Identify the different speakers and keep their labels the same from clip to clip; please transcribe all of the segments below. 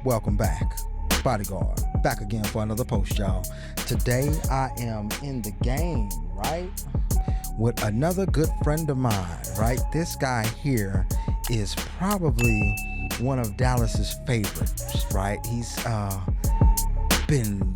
Speaker 1: Welcome back. Bodyguard, back again for another post, y'all. Today I am in the game, right? With another good friend of mine, right? This guy here is probably one of Dallas's favorites, right? He's been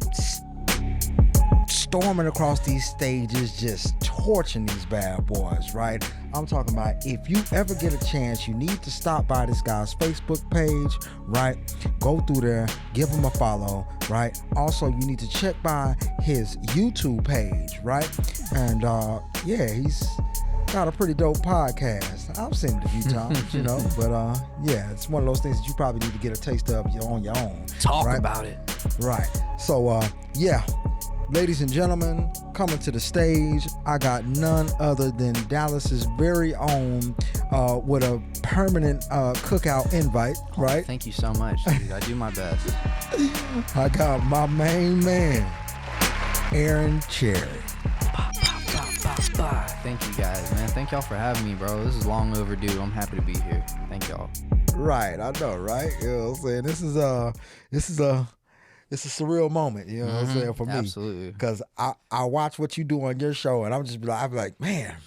Speaker 1: storming across these stages, just torching these bad boys, right? I'm talking about, if you ever get a chance, you need to stop by this guy's Facebook page, right? Go through there, give him a follow, right? Also, you need to check by his YouTube page, right? And yeah, he's got a pretty dope podcast. I've seen it a few times, you know, but yeah, it's one of those things that you probably need to get a taste of on your own.
Speaker 2: Talk
Speaker 1: right?
Speaker 2: about it.
Speaker 1: Right. So yeah, ladies and gentlemen, coming to the stage, I got none other than Dallas's very own, with a permanent cookout invite, right?
Speaker 2: Thank you so much, dude. I do my best.
Speaker 1: I got my main man, Aaron Chery.
Speaker 2: Thank you guys, man. Thank y'all for having me, bro. This is long overdue. I'm happy to be here. Thank y'all.
Speaker 1: Right, I know, right? You know what I'm saying? This is a surreal moment, you know what I'm saying, for me.
Speaker 2: Absolutely.
Speaker 1: Because I watch what you do on your show, and I'm like, man,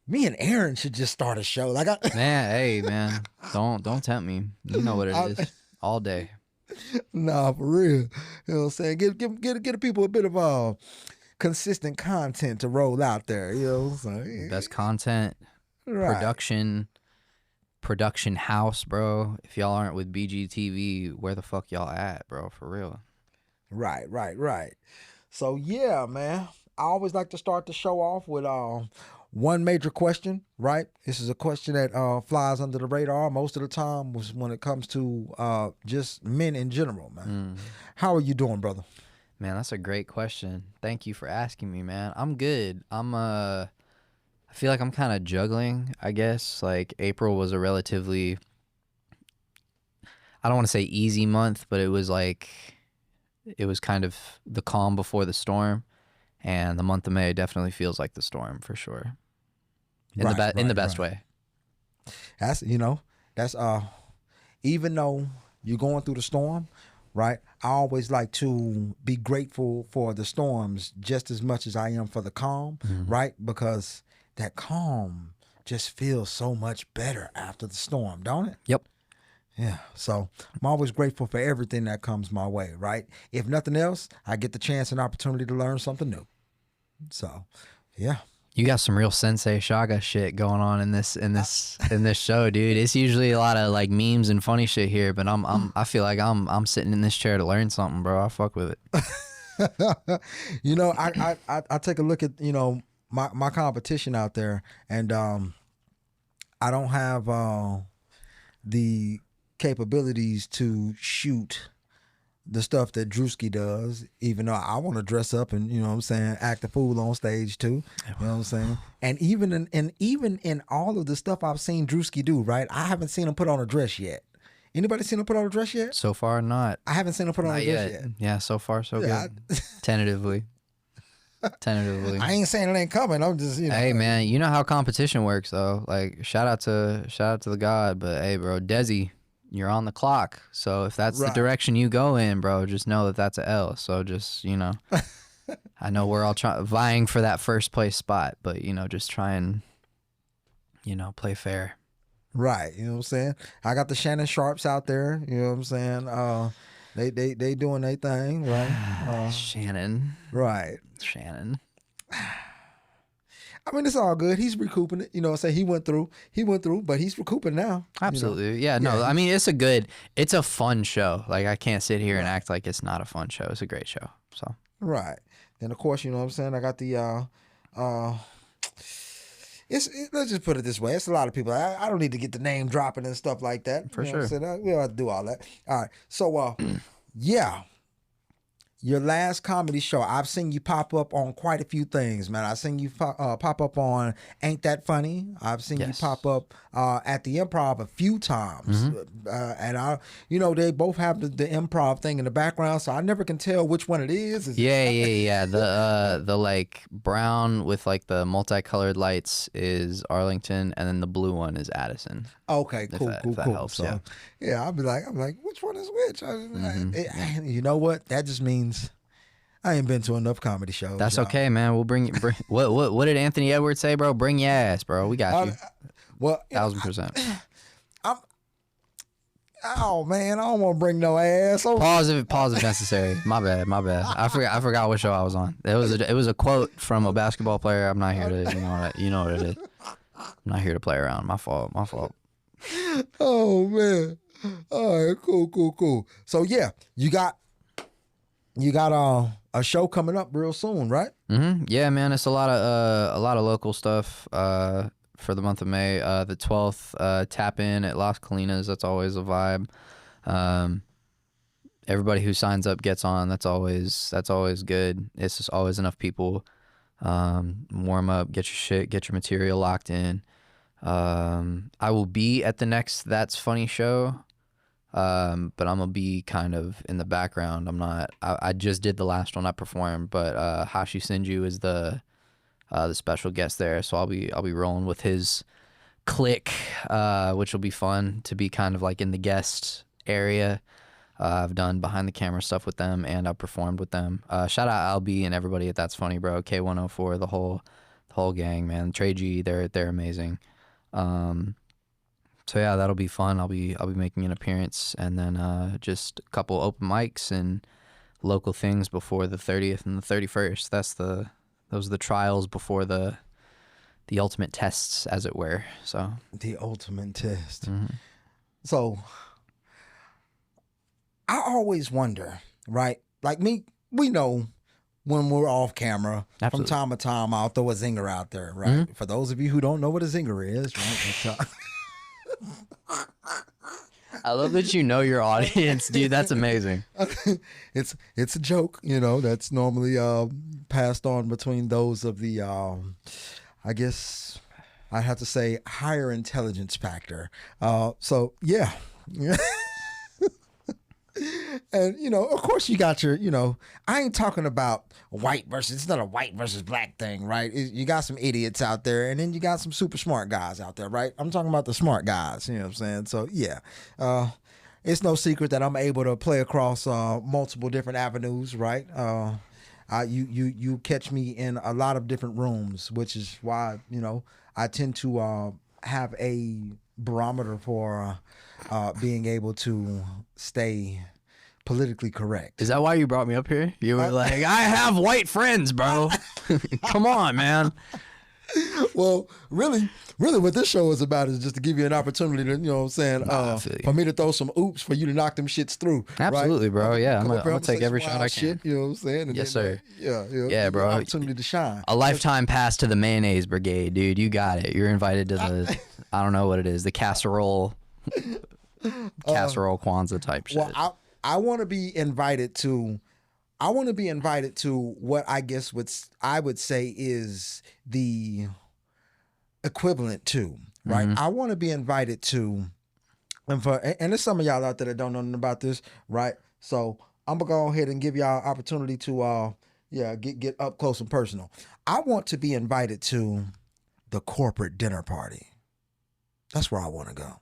Speaker 1: me and Aaron should just start a show. Like,
Speaker 2: Man, hey, man. Don't tempt me. You know what it is. All day.
Speaker 1: Nah, for real. You know what I'm saying? Get the people a bit of consistent content to roll out there. You know what I'm saying?
Speaker 2: Best content,
Speaker 1: Right.
Speaker 2: production house, bro. If y'all aren't with BGTV, where the fuck y'all at, bro? For real.
Speaker 1: Right. So yeah, man. I always like to start the show off with one major question, right? This is a question that flies under the radar most of the time when it comes to just men in general, man. How are you doing, brother?
Speaker 2: Man, that's a great question. Thank you for asking me, man. I'm good. I feel like I'm kind of juggling, I guess. Like, April was a relatively, I don't want to say easy month, but it was kind of the calm before the storm. And the month of May definitely feels like the storm, for sure. In the best way.
Speaker 1: That's, that's even though you're going through the storm, right? I always like to be grateful for the storms just as much as I am for the calm, right? Because that calm just feels so much better after the storm, don't it?
Speaker 2: Yep.
Speaker 1: Yeah. So I'm always grateful for everything that comes my way, right? If nothing else, I get the chance and opportunity to learn something new. So, yeah.
Speaker 2: You got some real Sensei Shaga shit going on in this show, dude. It's usually a lot of like memes and funny shit here, but I feel like I'm sitting in this chair to learn something, bro. I fuck with it.
Speaker 1: I take a look at, my competition out there, and I don't have the capabilities to shoot the stuff that Drewski does, even though I want to dress up and, act a fool on stage too. You know what I'm saying? And even in all of the stuff I've seen Drewski do, right? I haven't seen him put on a dress yet. Anybody seen him put on a dress yet?
Speaker 2: So far, not.
Speaker 1: I haven't seen him put on a dress yet.
Speaker 2: Yeah, so far, so good. Tentatively.
Speaker 1: I ain't saying it ain't coming. I'm just,
Speaker 2: Hey, man, you know how competition works, though. Like, shout out to the God, but hey, bro, Desi, you're on the clock. So if that's the direction you go in, bro, just know that that's a L. So just, I know we're all vying for that first place spot, but, just try and, play fair.
Speaker 1: Right. You know what I'm saying? I got the Shannon Sharps out there. You know what I'm saying? They doing their thing, right?
Speaker 2: Shannon.
Speaker 1: Right.
Speaker 2: Shannon.
Speaker 1: I mean, it's all good. He's recouping it. He went through, but he's recouping now.
Speaker 2: Absolutely. Yeah, no, I mean, it's a fun show. Like, I can't sit here and act like it's not a fun show. It's a great show. So.
Speaker 1: Right. And of course, you know what I'm saying? I got the, let's just put it this way. It's a lot of people. I don't need to get the name dropping and stuff like that.
Speaker 2: For sure.
Speaker 1: We don't have to do all that. All right. So, yeah. your last comedy show, I've seen you pop up on quite a few things, man. I've seen you pop up on Ain't That Funny. I've seen you pop up at the Improv a few times. And they both have the improv thing in the background, so I never can tell which one it is.
Speaker 2: Yeah. The like brown with like the multicolored lights is Arlington, and then the blue one is Addison.
Speaker 1: Okay, cool.
Speaker 2: Helps,
Speaker 1: so yeah, I'm like, which one is which? You know what? That just means I ain't been to enough comedy shows.
Speaker 2: That's okay, man. We'll bring what did Anthony Edwards say, bro? Bring your ass, bro. We got you.
Speaker 1: Well,
Speaker 2: 1000%.
Speaker 1: Oh man, I don't want to bring no ass.
Speaker 2: Pause if necessary. My bad. I forgot what show I was on. It was a quote from a basketball player. I'm not here to you know what it is. I'm not here to play around. My fault.
Speaker 1: Oh man. All right, cool. So yeah, you got a show coming up real soon, right?
Speaker 2: Yeah, man. It's a lot of local stuff for the month of May. The 12th, tap in at Las Colinas. That's always a vibe. Everybody who signs up gets on. That's always good. It's just always enough people. Warm up, get your shit, get your material locked in. I will be at the next That's Funny show, but I'm gonna be kind of in the background. I just did the last one I performed, but Hashi Sinju is the special guest there, so I'll be rolling with his clique, which will be fun to be kind of like in the guest area. I've done behind the camera stuff with them, and I've performed with them. Shout out Albie and everybody at That's Funny, bro. K104, the whole gang, man. Trey G, they're amazing. So yeah, that'll be fun. I'll be making an appearance, and then just a couple open mics and local things before the 30th and the 31st. Those are the trials before the ultimate tests, as it were. So
Speaker 1: the ultimate test. So I always wonder, right? Like me, we know when we're off camera, Absolutely. From time to time, I'll throw a zinger out there, right? For those of you who don't know what a zinger is, right?
Speaker 2: I love that you know your audience, dude. That's amazing.
Speaker 1: It's a joke, that's normally passed on between those of the, I guess I have to say, higher intelligence factor. So yeah. And, of course you got your, I ain't talking about it's not a white versus black thing, right? You got some idiots out there, and then you got some super smart guys out there, right? I'm talking about the smart guys, you know what I'm saying? So, yeah, it's no secret that I'm able to play across multiple different avenues, right? You catch me in a lot of different rooms, which is why, I tend to have a barometer for being able to stay politically correct.
Speaker 2: Is that why you brought me up here? You were like, I have white friends, bro. Come on, man.
Speaker 1: Well, really what this show is about is just to give you an opportunity to, for me to throw some oops for you to knock them shits through.
Speaker 2: Absolutely,
Speaker 1: right?
Speaker 2: bro. Yeah, I'm gonna take every shot I can.
Speaker 1: Shit, you know what I'm saying? And
Speaker 2: yes,
Speaker 1: then,
Speaker 2: sir. Yeah, bro.
Speaker 1: Opportunity to shine.
Speaker 2: A lifetime pass to the mayonnaise brigade, dude. You got it. You're invited to the, I don't know what it is, the casserole Kwanzaa type shit.
Speaker 1: Well, I want to be invited to what I guess I would say is the equivalent to, right? I want to be invited to, and there's some of y'all out there that don't know nothing about this, right? So I'm gonna go ahead and give y'all opportunity to get up close and personal. I want to be invited to the corporate dinner party. That's where I want to go.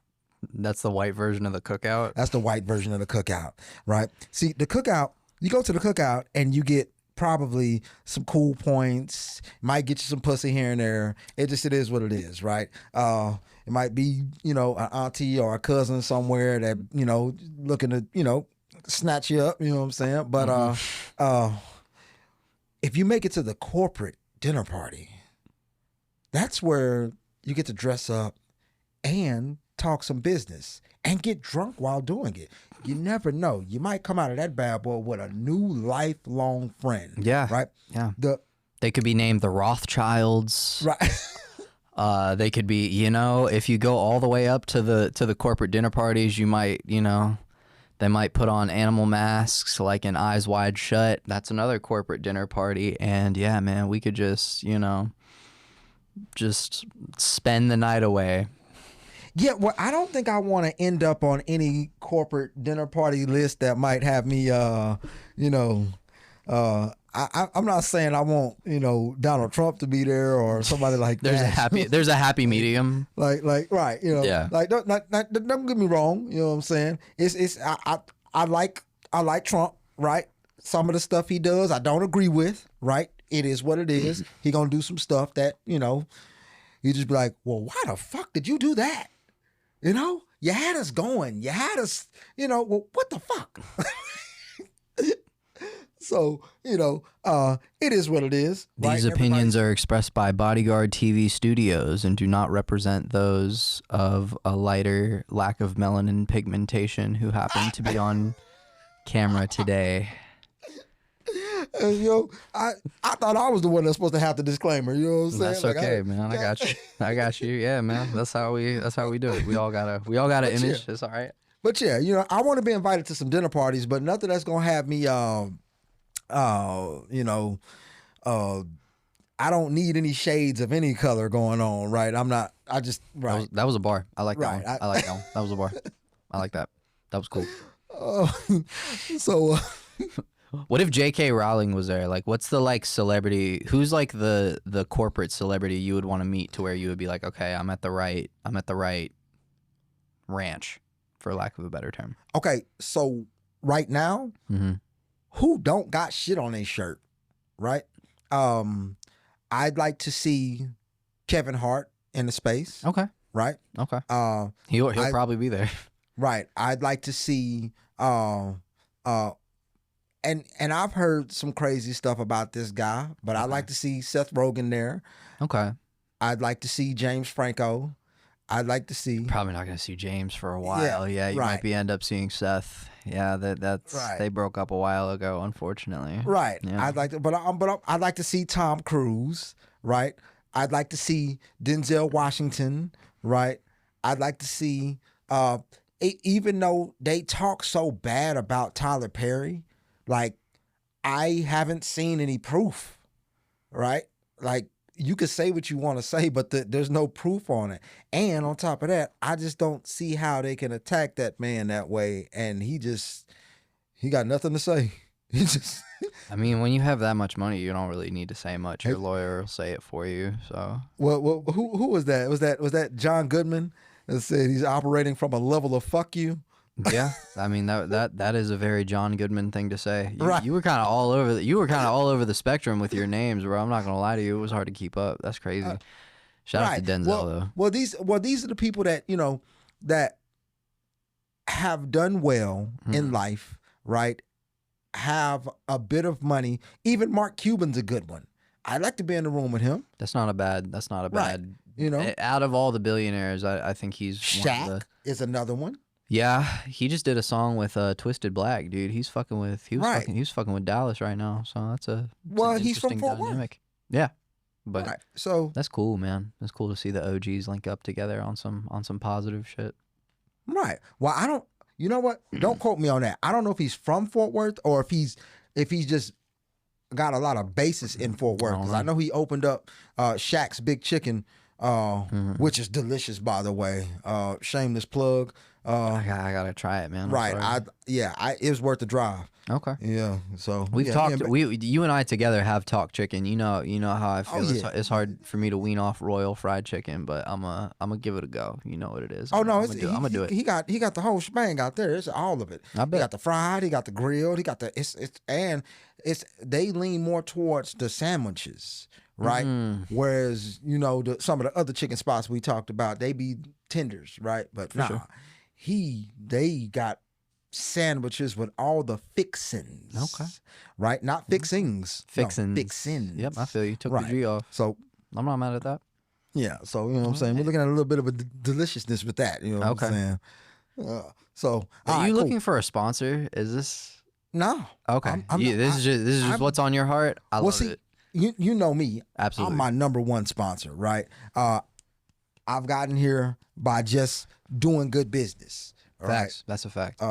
Speaker 2: That's the white version of the cookout?
Speaker 1: That's the white version of the cookout, right? See, the cookout, you go to the cookout and you get probably some cool points, might get you some pussy here and there. It is what it is, right? It might be, an auntie or a cousin somewhere that, looking to, snatch you up, you know what I'm saying? But if you make it to the corporate dinner party, that's where you get to dress up and talk some business and get drunk while doing it. You never know. You might come out of that bad boy with a new lifelong friend.
Speaker 2: Yeah.
Speaker 1: Right?
Speaker 2: Yeah. They could be named the Rothschilds.
Speaker 1: Right.
Speaker 2: They could be, if you go all the way up to the corporate dinner parties, you might, They might put on animal masks like in Eyes Wide Shut. That's another corporate dinner party. And yeah, man, we could just, you know, just spend the night away.
Speaker 1: Yeah, well, I don't think I want to end up on any corporate dinner party list that might have me, you know, I'm not saying I want, you know, Donald Trump to be there or somebody like that.
Speaker 2: There's a happy medium.
Speaker 1: Like, right, you know,
Speaker 2: Yeah.
Speaker 1: like don't get me wrong, you know what I'm saying? I like Trump, right? Some of the stuff he does, I don't agree with, right? It is what it is. He gonna do some stuff that, you know, you just be like, well, why the fuck did you do that? You know, you had us going. You had us, you know, well, what the fuck? So, you know, it is what it is.
Speaker 2: These opinions are expressed by Bodyguard TV Studios and do not represent those of a lighter lack of melanin pigmentation who happen to be on camera today.
Speaker 1: You know, I thought I was the one that's supposed to have the disclaimer. You know what I'm saying?
Speaker 2: That's okay, man. I got you. I got you. Yeah, man. That's how we do it. We all got an image. It's all right.
Speaker 1: But yeah, you know, I want to be invited to some dinner parties, but nothing that's gonna have me, you know, I don't need any shades of any color going on, right? I'm not. I just right.
Speaker 2: That was a bar. I like that
Speaker 1: Right.
Speaker 2: one. I like that one. That was a bar. I like that. That was cool.
Speaker 1: So.
Speaker 2: What if J.K. Rowling was there? Like, what's the like celebrity? Who's like the corporate celebrity you would want to meet to where you would be like, okay, I'm at the right ranch, for lack of a better term.
Speaker 1: Okay, so right now, who don't got shit on their shirt, right? I'd like to see Kevin Hart in the space.
Speaker 2: Okay.
Speaker 1: Right.
Speaker 2: Okay. He'll probably be there.
Speaker 1: Right. I'd like to see and I've heard some crazy stuff about this guy, but I'd like to see Seth Rogen there.
Speaker 2: Okay.
Speaker 1: I'd like to see James Franco. I'd like to see.
Speaker 2: Probably not going to see James for a while. Yeah, you might end up seeing Seth. Yeah, that's
Speaker 1: right.
Speaker 2: They broke up a while ago, unfortunately.
Speaker 1: Right.
Speaker 2: Yeah.
Speaker 1: I'd like to, but I'd like to see Tom Cruise. Right. I'd like to see Denzel Washington. Right. I'd like to see, even though they talk so bad about Tyler Perry. Like, I haven't seen any proof, right? Like, you could say what you want to say, but there's no proof on it. And on top of that, I just don't see how they can attack that man that way. And he got nothing to say. He just.
Speaker 2: I mean, when you have that much money, you don't really need to say much. Your lawyer will say it for you. So.
Speaker 1: Well, who was that? Was that John Goodman that said he's operating from a level of fuck you?
Speaker 2: Yeah, I mean that is a very John Goodman thing to say.
Speaker 1: Right.
Speaker 2: You were kind of all over the spectrum with your names, bro. I'm not gonna lie to you, it was hard to keep up. That's crazy. Shout out to Denzel though.
Speaker 1: Well, these are the people that, you know, that have done well in life, right? Have a bit of money. Even Mark Cuban's a good one. I'd like to be in the room with him.
Speaker 2: That's not a bad.
Speaker 1: Right. You know,
Speaker 2: out of all the billionaires, I think he's
Speaker 1: Shaq
Speaker 2: one of
Speaker 1: is another one.
Speaker 2: Yeah, he just did a song with Twisted Black, dude. He was fucking with Dallas right now. So
Speaker 1: he's from Fort Worth.
Speaker 2: Yeah, but
Speaker 1: right. So
Speaker 2: that's cool, man. That's cool to see the OGs link up together on some positive shit.
Speaker 1: Right. Well, I don't. You know what? Don't quote me on that. I don't know if he's from Fort Worth or if he's just got a lot of bases in Fort Worth. Because I know he opened up Shaq's Big Chicken, which is delicious, by the way. Shameless plug.
Speaker 2: I gotta try it, man.
Speaker 1: Right. It was worth the drive.
Speaker 2: Okay.
Speaker 1: Yeah. So
Speaker 2: we've talked. You and I together have talked chicken. You know how I feel. It's hard for me to wean off Royal Fried Chicken, but I'm gonna give it a go. You know what it is.
Speaker 1: I'm
Speaker 2: gonna do it.
Speaker 1: He got the whole shebang out there. It's all of it.
Speaker 2: I bet.
Speaker 1: He got the fried. He got the grilled. He got the they lean more towards the sandwiches. Right. Whereas, you know, some of the other chicken spots we talked about, they be tenders, right? But sure. They got sandwiches with all the fixins.
Speaker 2: Okay.
Speaker 1: Right? Not fixings.
Speaker 2: Fixins.
Speaker 1: No, fixins.
Speaker 2: Yep, I feel you. Took the G off.
Speaker 1: So
Speaker 2: I'm not mad at that.
Speaker 1: Yeah. So, you know what I'm saying? We're looking at a little bit of a deliciousness with that. You know what I'm saying? So
Speaker 2: are you looking for a sponsor? Is this?
Speaker 1: No.
Speaker 2: Okay. This is just what's on your heart. I love it.
Speaker 1: You know me.
Speaker 2: Absolutely.
Speaker 1: I'm my number one sponsor, right? I've gotten here by just doing good business.
Speaker 2: Facts. Right? That's a fact.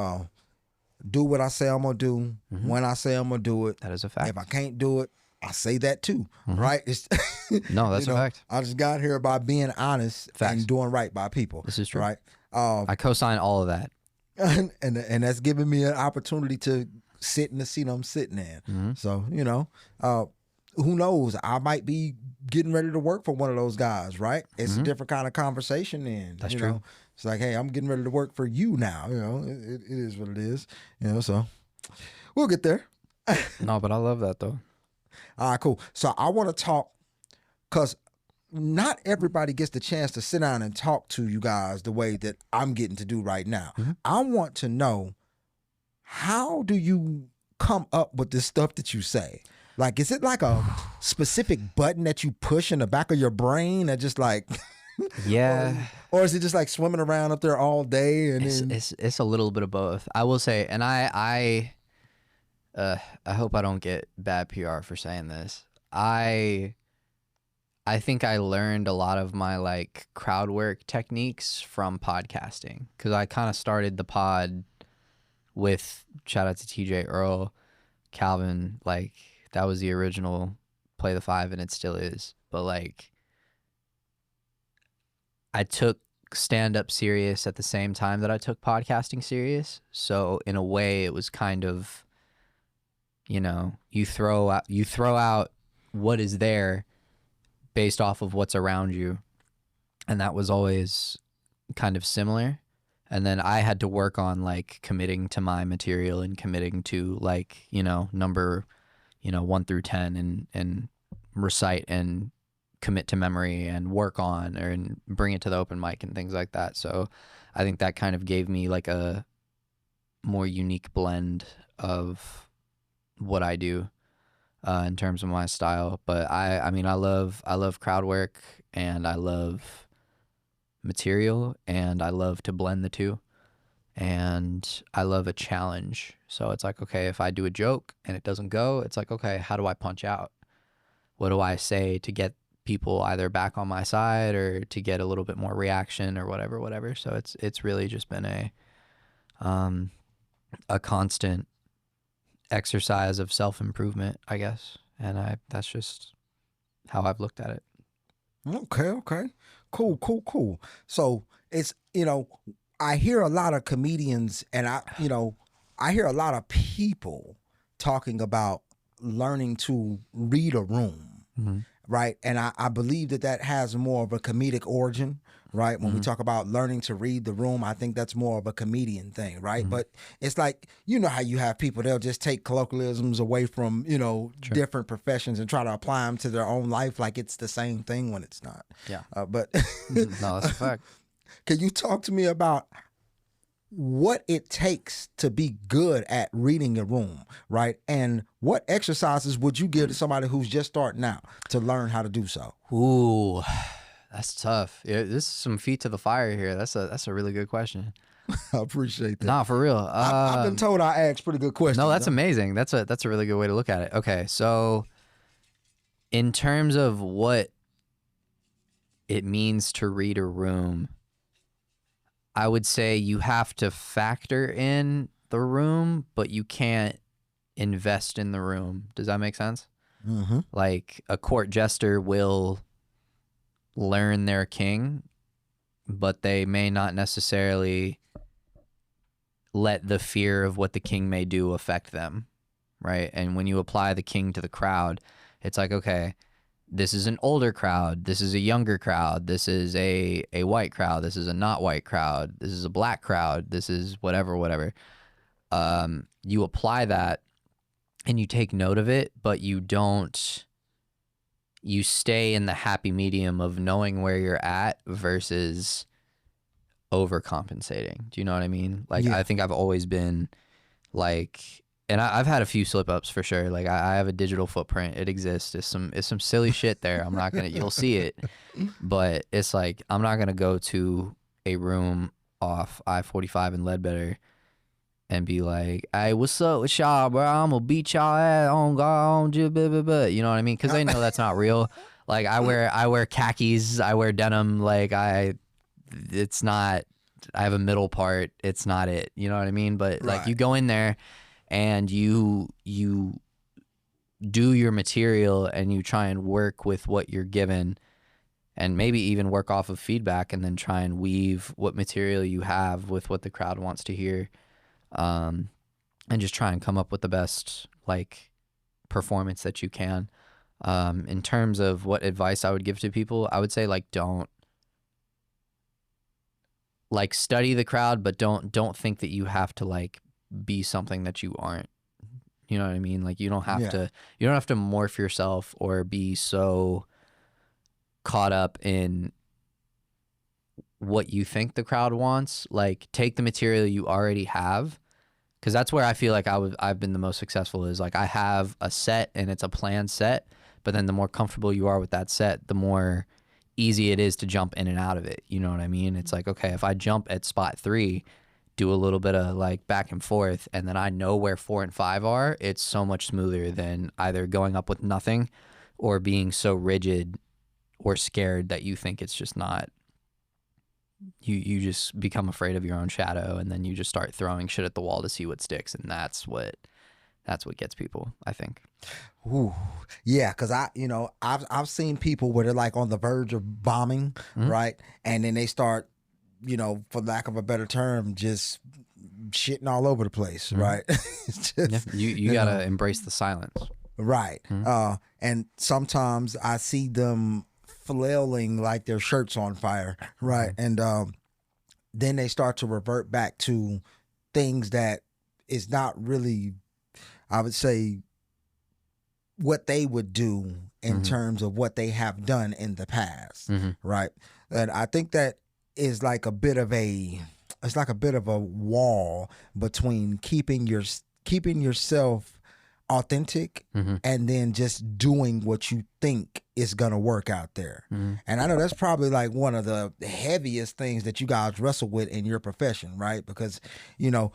Speaker 1: do what I say I'm gonna do when I say I'm gonna do it.
Speaker 2: That is a fact.
Speaker 1: If I can't do it, I say that too, right? It's,
Speaker 2: no, that's a fact.
Speaker 1: I just got here by being honest and doing right by people.
Speaker 2: This is true,
Speaker 1: right?
Speaker 2: I co-sign all of that,
Speaker 1: and that's giving me an opportunity to sit in the seat I'm sitting in. So who knows? I might be getting ready to work for one of those guys, right? It's a different kind of conversation then.
Speaker 2: That's true.
Speaker 1: It's like, hey, I'm getting ready to work for you now. It is what it is. So we'll get there.
Speaker 2: No, but I love that though.
Speaker 1: All right, cool. So I want to talk, because not everybody gets the chance to sit down and talk to you guys the way that I'm getting to do right now. I want to know, how do you come up with this stuff that you say? Like, is it like a specific button that you push in the back of your brain that just like,
Speaker 2: yeah,
Speaker 1: or is it just like swimming around up there all day? And
Speaker 2: it's a little bit of both, I will say. And I hope I don't get bad PR for saying this. I think I learned a lot of my like crowd work techniques from podcasting, because I kind of started the pod with, shout out to TJ Earl, Calvin, like that was the original Play the Five, and it still is. But like, I took stand-up serious at the same time that I took podcasting serious. So in a way, it was kind of, you throw out what is there based off of what's around you, and that was always kind of similar. And then I had to work on like committing to my material and committing to like, number 1 through 10 and recite and commit to memory and work on and bring it to the open mic and things like that. So I think that kind of gave me like a more unique blend of what I do in terms of my style. But I mean, I love crowd work, and I love material, and I love to blend the two, and I love a challenge. So it's like, okay, if I do a joke and it doesn't go, it's like, okay, how do I punch out? What do I say to get people either back on my side or to get a little bit more reaction or whatever. So it's really just been a constant exercise of self-improvement, I guess. And that's just how I've looked at it.
Speaker 1: Okay. Cool. So it's, I hear a lot of comedians, and I hear a lot of people talking about learning to read a room, right? And I believe that has more of a comedic origin, right? When we talk about learning to read the room, I think that's more of a comedian thing, right? But it's like, how you have people, they'll just take colloquialisms away from, different professions and try to apply them to their own life like it's the same thing when it's not.
Speaker 2: Yeah.
Speaker 1: But
Speaker 2: no, that's a fact.
Speaker 1: Can you talk to me about what it takes to be good at reading a room, right? And what exercises would you give to somebody who's just starting out to learn how to do so?
Speaker 2: Ooh, that's tough. Yeah, this is some feet to the fire here. That's a really good question.
Speaker 1: I appreciate that.
Speaker 2: Nah, for real.
Speaker 1: I've been told I ask pretty good questions.
Speaker 2: No, that's amazing. That's a really good way to look at it. Okay, so in terms of what it means to read a room, I would say you have to factor in the room, but you can't invest in the room. Does that make sense? Like a court jester will learn their king, but they may not necessarily let the fear of what the king may do affect them, right? And when you apply the king to the crowd, it's like, okay, this is an older crowd, this is a younger crowd, this is a white crowd, this is a not white crowd, this is a black crowd, this is whatever. You apply that and you take note of it, but you stay in the happy medium of knowing where you're at versus overcompensating. Do you know what I mean? Like, yeah. I think I've always been like, and I've had a few slip ups for sure. Like I have a digital footprint. It exists. It's some silly shit there. I'm not gonna. You'll see it, but it's like I'm not gonna go to a room off I-45 in Ledbetter and be like, "Hey, what's up with y'all, bro? I'm gonna beat y'all ass on God, you know what I mean? Because they know that's not real. Like I wear khakis. I wear denim. Like it's not I have a middle part. It's not it. You know what I mean? But like
Speaker 1: Right.
Speaker 2: you go in there and you do your material and you try and work with what you're given, and maybe even work off of feedback, and then try and weave what material you have with what the crowd wants to hear, and just try and come up with the best like performance that you can. In terms of what advice I would give to people, I would say like don't like study the crowd, but don't think that you have to like be something that you aren't. You know what I mean? Like you don't have
Speaker 1: Yeah.
Speaker 2: to morph yourself or be so caught up in what you think the crowd wants. Like take the material you already have, because that's where I feel like I've been the most successful, is like I have a set and it's a planned set, but then the more comfortable you are with that set, the more easy it is to jump in and out of it. You know what I mean? It's like, okay, if I jump at spot 3, do a little bit of like back and forth, and then I know where 4 and 5 are, it's so much smoother than either going up with nothing or being so rigid or scared that you think it's just not. You just become afraid of your own shadow, and then you just start throwing shit at the wall to see what sticks, and that's what gets people, I think.
Speaker 1: Ooh, yeah, because I've seen people where they're like on the verge of bombing, right? And then they start, for lack of a better term, just shitting all over the place, right? It's just,
Speaker 2: You gotta embrace the silence.
Speaker 1: right. And sometimes I see them flailing like their shirt's on fire, right? And then they start to revert back to things that is not really, I would say, what they would do in terms of what they have done in the past, right? And I think that is like a bit of a wall between keeping yourself authentic and then just doing what you think is gonna work out there. And I know that's probably like one of the heaviest things that you guys wrestle with in your profession, right? Because you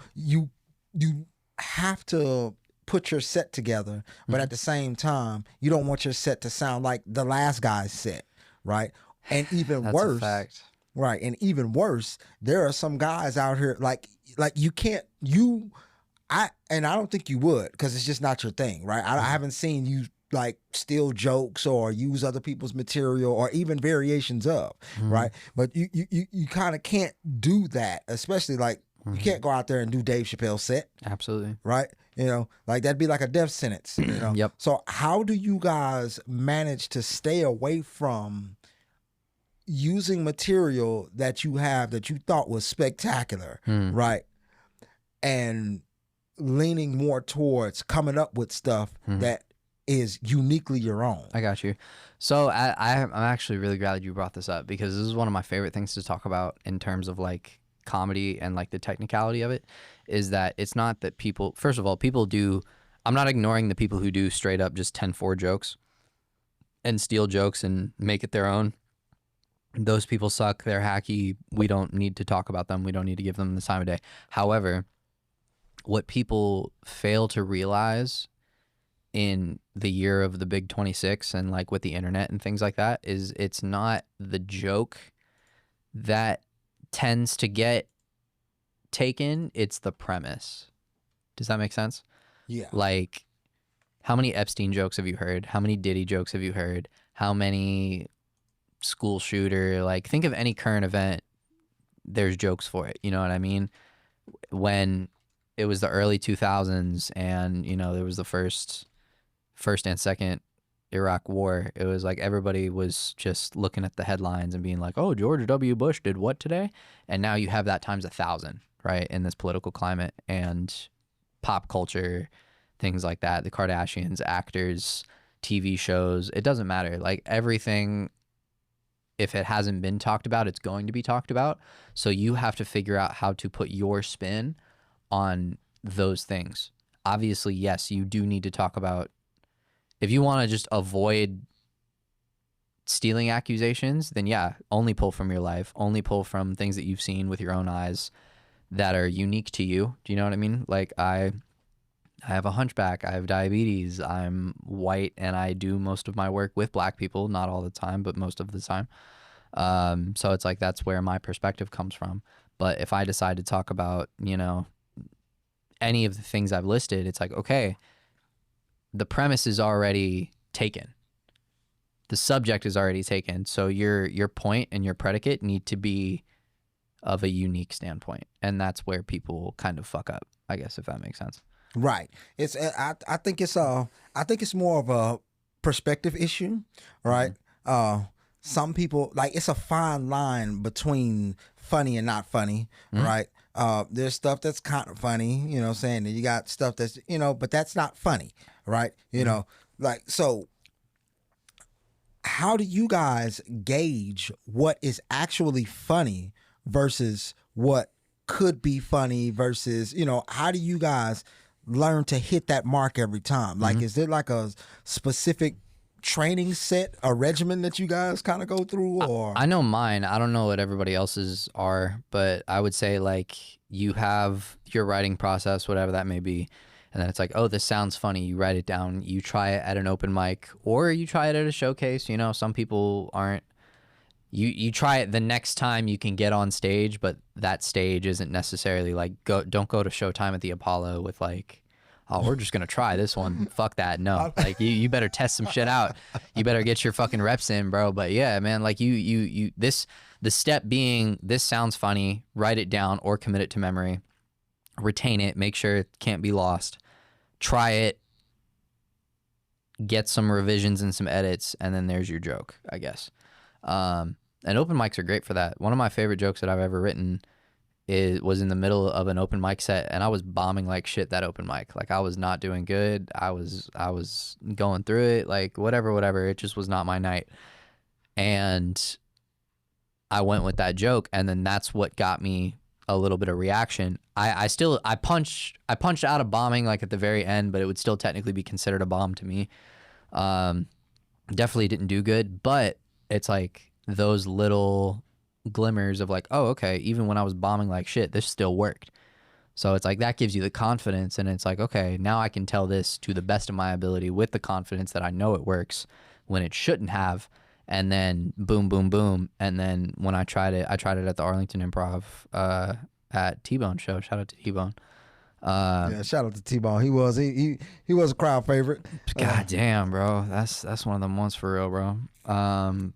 Speaker 1: have to put your set together, but at the same time, you don't want your set to sound like the last guy's set, right? And even
Speaker 2: That's
Speaker 1: worse,
Speaker 2: a fact.
Speaker 1: right? And even worse, there are some guys out here like you can't I don't think you would, because it's just not your thing, right? I haven't seen you like steal jokes or use other people's material or even variations of, right? But you kind of can't do that, especially like you can't go out there and do Dave Chappelle's set.
Speaker 2: Absolutely.
Speaker 1: Right? Like that'd be like a death sentence,
Speaker 2: Yep.
Speaker 1: So how do you guys manage to stay away from using material that you have that you thought was spectacular, right? And leaning more towards coming up with stuff that is uniquely your own.
Speaker 2: I got you. So I'm actually really glad you brought this up, because this is one of my favorite things to talk about in terms of like comedy and like the technicality of it, is that it's not that people, first of all, people do, I'm not ignoring the people who do straight up just 10-4 jokes and steal jokes and make it their own. Those people suck. They're hacky. We don't need to talk about them. We don't need to give them the time of day. However, what people fail to realize in the year of the big 26 and like with the internet and things like that is it's not the joke that tends to get taken, it's the premise. Does that make sense?
Speaker 1: Yeah.
Speaker 2: Like, how many Epstein jokes have you heard? How many Diddy jokes have you heard? How many school shooter, like think of any current event, there's jokes for it. You know what I mean? When it was the early 2000s and, there was the first and second Iraq war, it was like everybody was just looking at the headlines and being like, oh, George W. Bush did what today? And now you have that times 1,000, right, in this political climate and pop culture, things like that. The Kardashians, actors, TV shows, it doesn't matter. Like everything, if it hasn't been talked about, it's going to be talked about. So you have to figure out how to put your spin on those things. Obviously, yes, you do need to talk about, if you want to just avoid stealing accusations, then yeah, only pull from your life, only pull from things that you've seen with your own eyes that are unique to you. Do you know what I mean? Like I have a hunchback, I have diabetes, I'm white, and I do most of my work with black people, not all the time, but most of the time. So it's like that's where my perspective comes from. But if I decide to talk about, you know, any of the things I've listed, it's like, okay, the premise is already taken. The subject is already taken. So your point and your predicate need to be of a unique standpoint. And that's where people kind of fuck up, I guess, if that makes sense.
Speaker 1: Right. It's I think it's more of a perspective issue, right? Some people, like, it's a fine line between funny and not funny, right? There's stuff that's kind of funny, you know what I'm saying? And you got stuff that's, you know, but that's not funny, right? You know, like, so how do you guys gauge what is actually funny versus what could be funny versus, you know, how do you guys learn to hit that mark every time? Like, is there like a specific training set, a regimen that you guys kind of go through? Or
Speaker 2: I know mine. I don't know what everybody else's are, but I would say, like, you have your writing process, whatever that may be, and then it's like, oh, this sounds funny. You write it down. You try it at an open mic, or you try it at a showcase. You know, some people aren't. You try it the next time you can get on stage, but that stage isn't necessarily like, don't go to Showtime at the Apollo with like, oh, we're just gonna try this one. Fuck that. No, like you better test some shit out. You better get your fucking reps in, bro. But yeah, man, like the step being, this sounds funny, write it down or commit it to memory, retain it, make sure it can't be lost, try it, get some revisions and some edits, and then there's your joke, I guess. And open mics are great for that. One of my favorite jokes that I've ever written was in the middle of an open mic set, and I was bombing like shit that open mic. Like, I was not doing good. I was going through it, like whatever. It just was not my night. And I went with that joke, and then that's what got me a little bit of reaction. I punched out of bombing like at the very end, but it would still technically be considered a bomb to me. Definitely didn't do good, but it's like those little glimmers of like, oh, okay, even when I was bombing like shit, this still worked. So it's like that gives you the confidence, and it's like, okay, now I can tell this to the best of my ability with the confidence that I know it works when it shouldn't have. And then boom, boom, boom. And then when I tried it at the Arlington Improv at T-Bone show. Shout out to T-Bone.
Speaker 1: Yeah, shout out to T-Bone. He was a crowd favorite.
Speaker 2: God damn, bro. That's one of them ones for real, bro.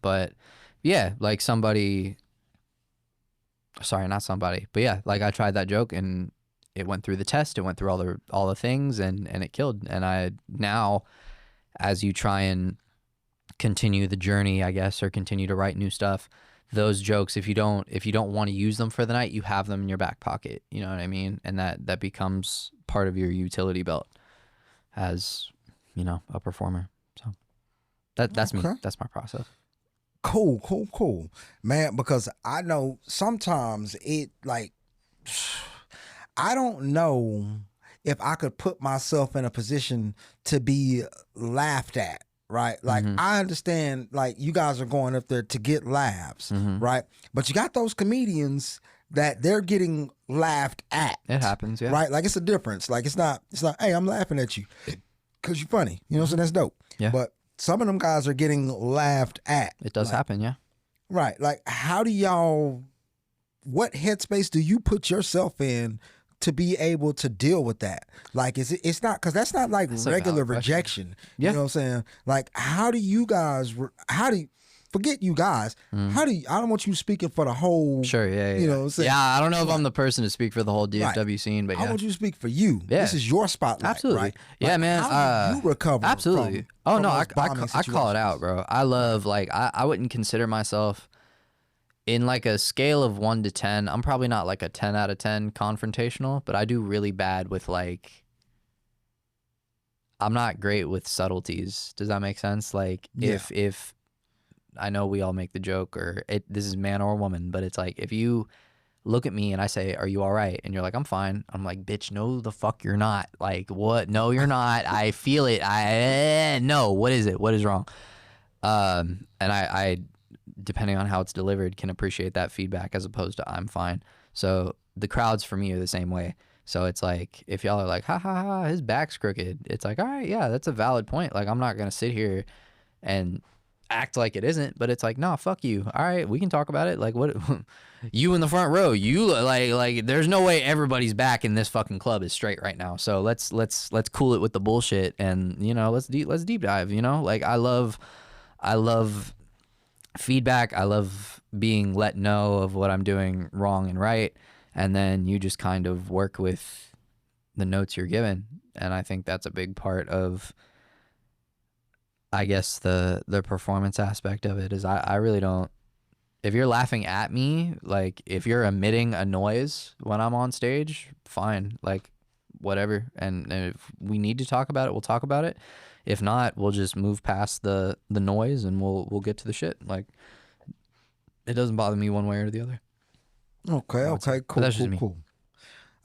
Speaker 2: But yeah, like sorry, not somebody, but yeah, like I tried that joke and it went through the test. It went through all the things and it killed. And I now, as you try and continue the journey, I guess, or continue to write new stuff, those jokes, if you don't want to use them for the night, you have them in your back pocket. You know what I mean? And that becomes part of your utility belt as, you know, a performer. So that's me. That's my process.
Speaker 1: Cool, man. Because I know sometimes it, like, I don't know if I could put myself in a position to be laughed at. Right. Like, I understand, like, you guys are going up there to get laughs. Right. But you got those comedians that they're getting laughed at.
Speaker 2: It happens. Yeah.
Speaker 1: Right. Like, it's a difference. Like, it's not, hey, I'm laughing at you because you're funny. You know what I'm saying? That's dope.
Speaker 2: Yeah.
Speaker 1: But some of them guys are getting laughed at.
Speaker 2: It does happen. Yeah.
Speaker 1: Right. Like, what headspace do you put yourself in to be able to deal with that? Like, it's not, because that's not like regular rejection.
Speaker 2: Yeah.
Speaker 1: You know what I'm saying? Like, forget you guys. I don't want you speaking for the whole.
Speaker 2: Sure, yeah.
Speaker 1: You know what I'm saying?
Speaker 2: Yeah, I don't know if I'm the person to speak for the whole DFW scene, but yeah.
Speaker 1: I want you to speak for you. Yeah. This is your spotlight.
Speaker 2: Absolutely.
Speaker 1: Right?
Speaker 2: Yeah,
Speaker 1: like,
Speaker 2: man.
Speaker 1: How do you recover?
Speaker 2: Absolutely.
Speaker 1: From
Speaker 2: I call it out, bro. I love, like, I wouldn't consider myself in like a scale of 1 to 10. I'm probably not like a 10 out of 10 confrontational, but I do really bad with, like, I'm not great with subtleties. Does that make sense? Like, if I know we all make the joke, or this is man or woman, but it's like, if you look at me and I say, are you all right? And you're like, I'm fine. I'm like, bitch, no, the fuck you're not. Like, what? No, you're not. I feel it. No, what is it? What is wrong? And I, depending on how it's delivered, can appreciate that feedback as opposed to I'm fine. So the crowds for me are the same way. So it's like, if y'all are like, ha ha ha, his back's crooked, it's like, all right, yeah, that's a valid point. Like, I'm not going to sit here and act like it isn't, but it's like, nah, fuck you. All right, we can talk about it. Like, what? You in the front row, you like. There's no way everybody's back in this fucking club is straight right now. So let's cool it with the bullshit, and let's deep dive. Like I love feedback. I love being let know of what I'm doing wrong and right, and then you just kind of work with the notes you're given. And I think that's a big part of, I guess, the performance aspect of it is I really don't, if you're laughing at me, like if you're emitting a noise when I'm on stage, fine, like whatever. And if we need to talk about it, we'll talk about it. If not, we'll just move past the noise and we'll get to the shit. Like it doesn't bother me one way or the other.
Speaker 1: Okay, cool, cool.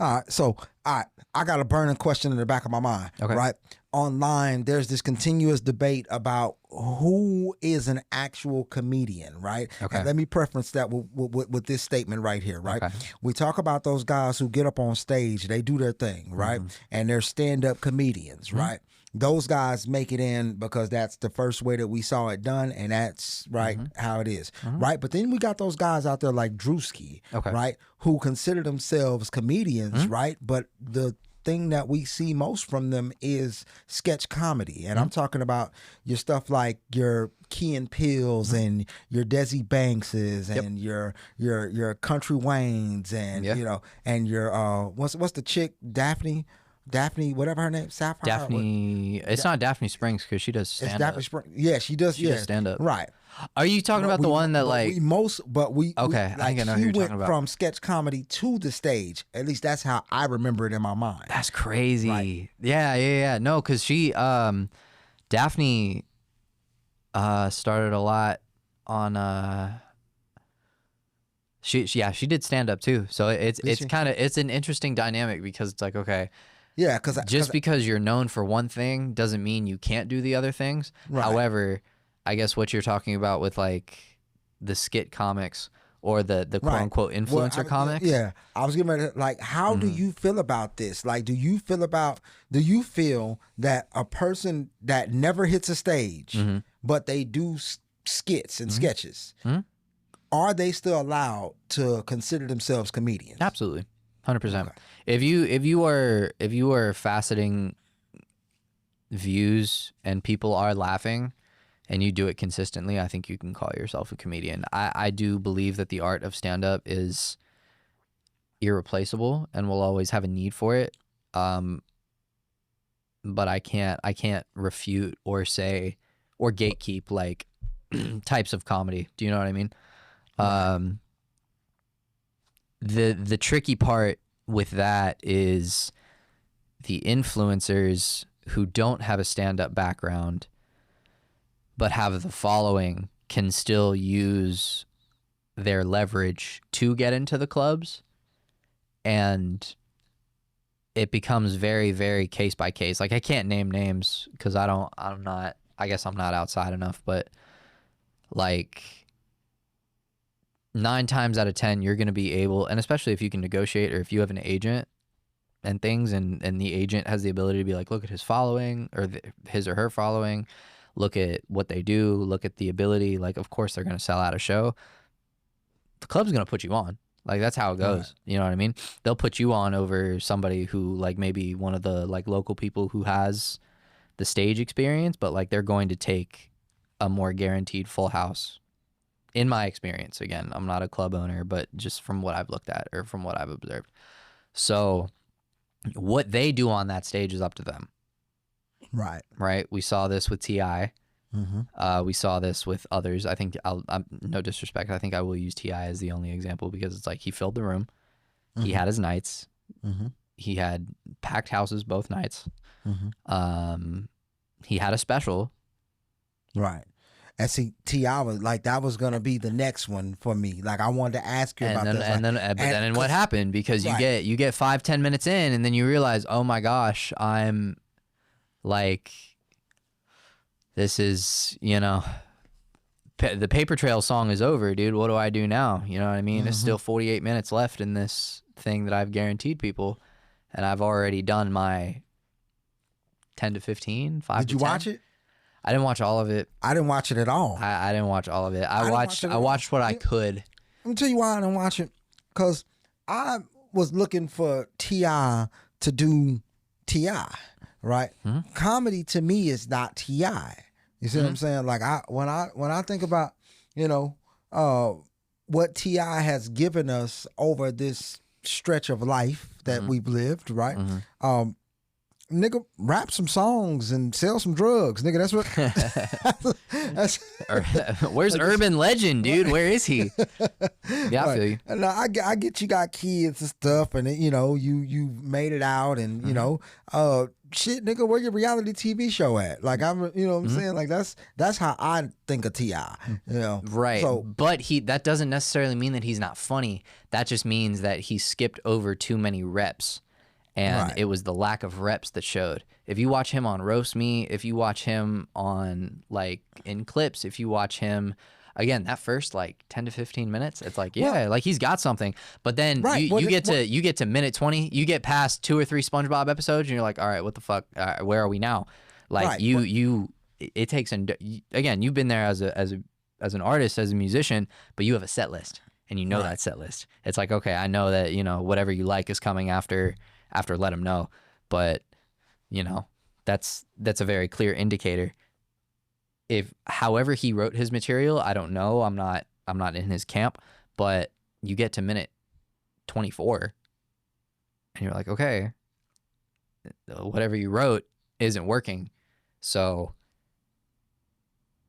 Speaker 1: All right, so I got a burning question in the back of my mind. Okay. Right? Online, there's this continuous debate about who is an actual comedian, right? Okay. And let me preference that with this statement right here, right? Okay. We talk about those guys who get up on stage, they do their thing, right? Mm-hmm. And they're stand-up comedians, mm-hmm. right? Those guys make it in because that's the first way that we saw it done, and that's right mm-hmm. how it is, mm-hmm. right? But then we got those guys out there like Drewski, okay. right, who consider themselves comedians, mm-hmm. right? But the thing that we see most from them is sketch comedy, and mm-hmm. I'm talking about your stuff like your Key and Peele's mm-hmm. and your Desi Bankses and yep. your Country Waynes and yeah. And your what's the chick Daphne, whatever her name, Sapphire.
Speaker 2: Daphne, it's not Daphne Springs because she does stand up. It's Daphne Springs.
Speaker 1: Yeah, she does.
Speaker 2: She does stand up.
Speaker 1: Right.
Speaker 2: Are you talking about the one that like?
Speaker 1: Okay, I think I know who you're talking about. From sketch comedy to the stage. At least that's how I remember it in my mind.
Speaker 2: That's crazy. Right. Yeah. No, because she, Daphne, started a lot on. She did stand up too. So it's an interesting dynamic because it's like, okay.
Speaker 1: Yeah,
Speaker 2: because you're known for one thing doesn't mean you can't do the other things. Right. However, I guess what you're talking about with like the skit comics or the quote unquote influencer comics.
Speaker 1: Yeah, I was getting ready to, like, how do you feel about this? Like, do you feel that a person that never hits a stage, mm-hmm. but they do skits and mm-hmm. sketches, mm-hmm. are they still allowed to consider themselves comedians?
Speaker 2: Absolutely. 100%. Okay. If you are faceting views and people are laughing and you do it consistently, I think you can call yourself a comedian. I do believe that the art of stand-up is irreplaceable and will always have a need for it. But I can't refute or say or gatekeep like types of comedy. Do you know what I mean? Right. The tricky part with that is the influencers who don't have a stand-up background but have the following can still use their leverage to get into the clubs, and it becomes very, very case by case. Like I can't name names because I guess I'm not outside enough, but like 9 times out of 10, you're going to be able, and especially if you can negotiate or if you have an agent and things, and the agent has the ability to be like, look at his following or his or her following, look at what they do, look at the ability, like, of course they're going to sell out a show. The club's going to put you on. Like, that's how it goes. Right. You know what I mean? They'll put you on over somebody who, like, maybe one of the, like, local people who has the stage experience, but, like, they're going to take a more guaranteed full house. In my experience, again, I'm not a club owner, but just from what I've looked at or from what I've observed. So what they do on that stage is up to them. Right. We saw this with T.I. Mm-hmm. We saw this with others. I think, no disrespect, I think I will use T.I. as the only example because it's like he filled the room. Mm-hmm. He had his nights. Mm-hmm. He had packed houses both nights. Mm-hmm. He had a special.
Speaker 1: Right. And see, T.I. was like, that was gonna be the next one for me. Like, I wanted to ask you about this.
Speaker 2: But then what happened? Because you get 5-10 minutes in, and then you realize, oh my gosh, I'm like, this is, the Paper Trail song is over, dude. What do I do now? You know what I mean? Mm-hmm. There's still 48 minutes left in this thing that I've guaranteed people, and I've already done my 10 to 15, 5 to 10.
Speaker 1: Did you watch it?
Speaker 2: I didn't watch all of it.
Speaker 1: I didn't watch it at all.
Speaker 2: I didn't watch all of it. I watched what I could.
Speaker 1: Let me tell you why I didn't watch it. Because I was looking for T.I. to do T.I., right? Mm-hmm. Comedy to me is not T.I. You see what I'm saying? Like when I think about, you know, what T.I. has given us over this stretch of life that we've lived, right? Nigga, rap some songs and sell some drugs, nigga. That's what.
Speaker 2: Where's Urban Legend, dude? Where is he? Yeah, I feel you.
Speaker 1: And I get you got kids and stuff, and you know you made it out, and you know, shit, nigga, where your reality TV show at? Like you know what I'm saying? Like that's how I think of T.I. You know,
Speaker 2: right? So, but that doesn't necessarily mean that he's not funny. That just means that he skipped over too many reps. And it was the lack of reps that showed. If you watch him on Roast Me, if you watch him on like in clips, if you watch him again, that first like 10 to 15 minutes, it's like, yeah, like he's got something. But then you get to minute 20, you get past 2 or 3 SpongeBob episodes, and you're like, all right, what the fuck? Where are we now? Like it takes again, you've been there as an artist, as a musician, but you have a set list, and you know that set list. It's like, okay, I know that, you know, whatever you like is coming after Let Him Know, but you know, that's a very clear indicator. If however he wrote his material, I don't know, I'm not in his camp, but you get to minute 24 and you're like, okay, whatever you wrote isn't working, so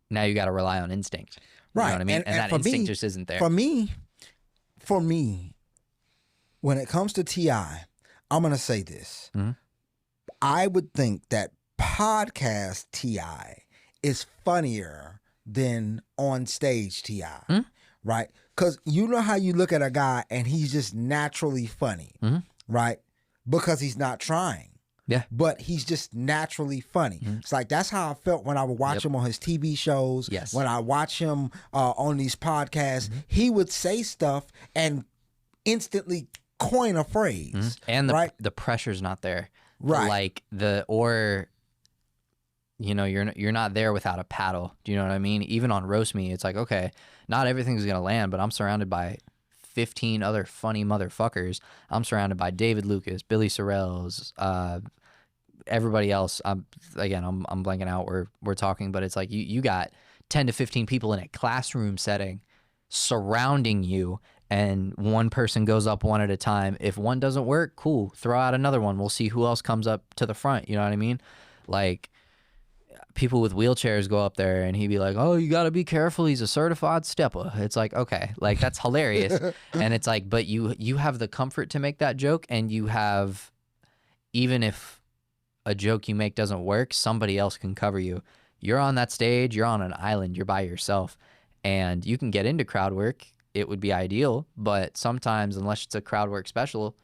Speaker 2: now you got to rely on instinct, right? You know what I mean? And that instinct just isn't there.
Speaker 1: For me, when it comes to T.I., I'm going to say this. I would think that podcast T.I. is funnier than on stage T.I., right? Because you know how you look at a guy and he's just naturally funny, right? Because he's not trying.
Speaker 2: Yeah.
Speaker 1: But he's just naturally funny. It's like that's how I felt when I would watch him on his TV shows.
Speaker 2: Yes.
Speaker 1: When I watch him on these podcasts, he would say stuff and instantly coin a phrase,
Speaker 2: and the pressure's not there,
Speaker 1: right?
Speaker 2: Like you know, you're not there without a paddle. Do you know what I mean? Even on Roast Me, it's like, okay, not everything's gonna land, but I'm surrounded by 15 other funny motherfuckers. I'm surrounded by David Lucas, Billy Sorrells, everybody else. I'm blanking out. We're talking, but it's like you got 10 to 15 people in a classroom setting surrounding you. And one person goes up one at a time. If one doesn't work, cool, throw out another one. We'll see who else comes up to the front. You know what I mean? Like, people with wheelchairs go up there and he'd be like, oh, you got to be careful. He's a certified stepper. It's like, okay, like that's hilarious. And it's like, but you have the comfort to make that joke, and you have, even if a joke you make doesn't work, somebody else can cover you. You're on that stage, you're on an island, you're by yourself, and you can get into crowd work. It would be ideal, but sometimes, unless it's a crowd work special,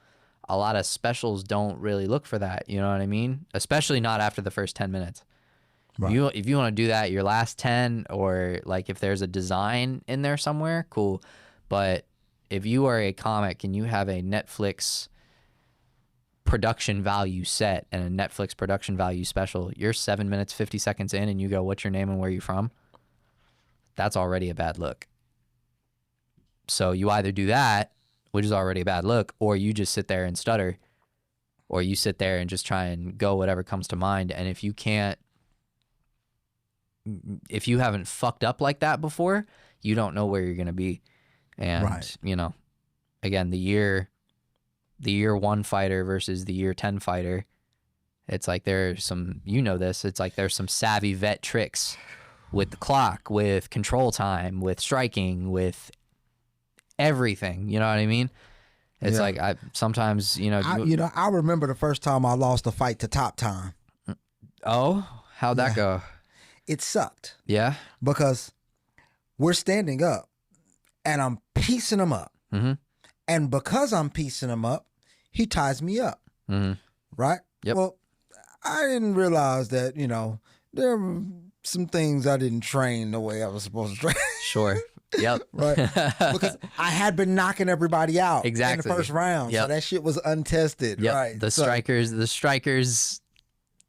Speaker 2: a lot of specials don't really look for that. You know what I mean? Especially not after the first 10 minutes. Right. If you want to do that, your last 10, or like if there's a design in there somewhere, cool. But if you are a comic and you have a Netflix production value set and a Netflix production value special, you're 7 minutes, 50 seconds in, and you go, what's your name and where you from? That's already a bad look. So you either do that, which is already a bad look, or you just sit there and stutter, or you sit there and just try and go whatever comes to mind. And if you haven't fucked up like that before, you don't know where you're going to be. And, you know, again, the year 1 fighter versus the year 10 fighter, it's like there's some, you know this, it's like there's some savvy vet tricks with the clock, with control time, with striking, with everything, you know what I mean? It's like I sometimes, you know,
Speaker 1: I remember the first time I lost a fight to Top Time.
Speaker 2: Oh, how'd that go?
Speaker 1: It sucked.
Speaker 2: Yeah,
Speaker 1: because we're standing up and I'm piecing him up, and because I'm piecing him up, he ties me up, right?
Speaker 2: Yep.
Speaker 1: Well, I didn't realize that, you know, there were some things I didn't train the way I was supposed to train.
Speaker 2: Sure. Yep.
Speaker 1: Right. Because I had been knocking everybody out in the first round. Yep. So that shit was untested.
Speaker 2: Yep.
Speaker 1: Right.
Speaker 2: The strikers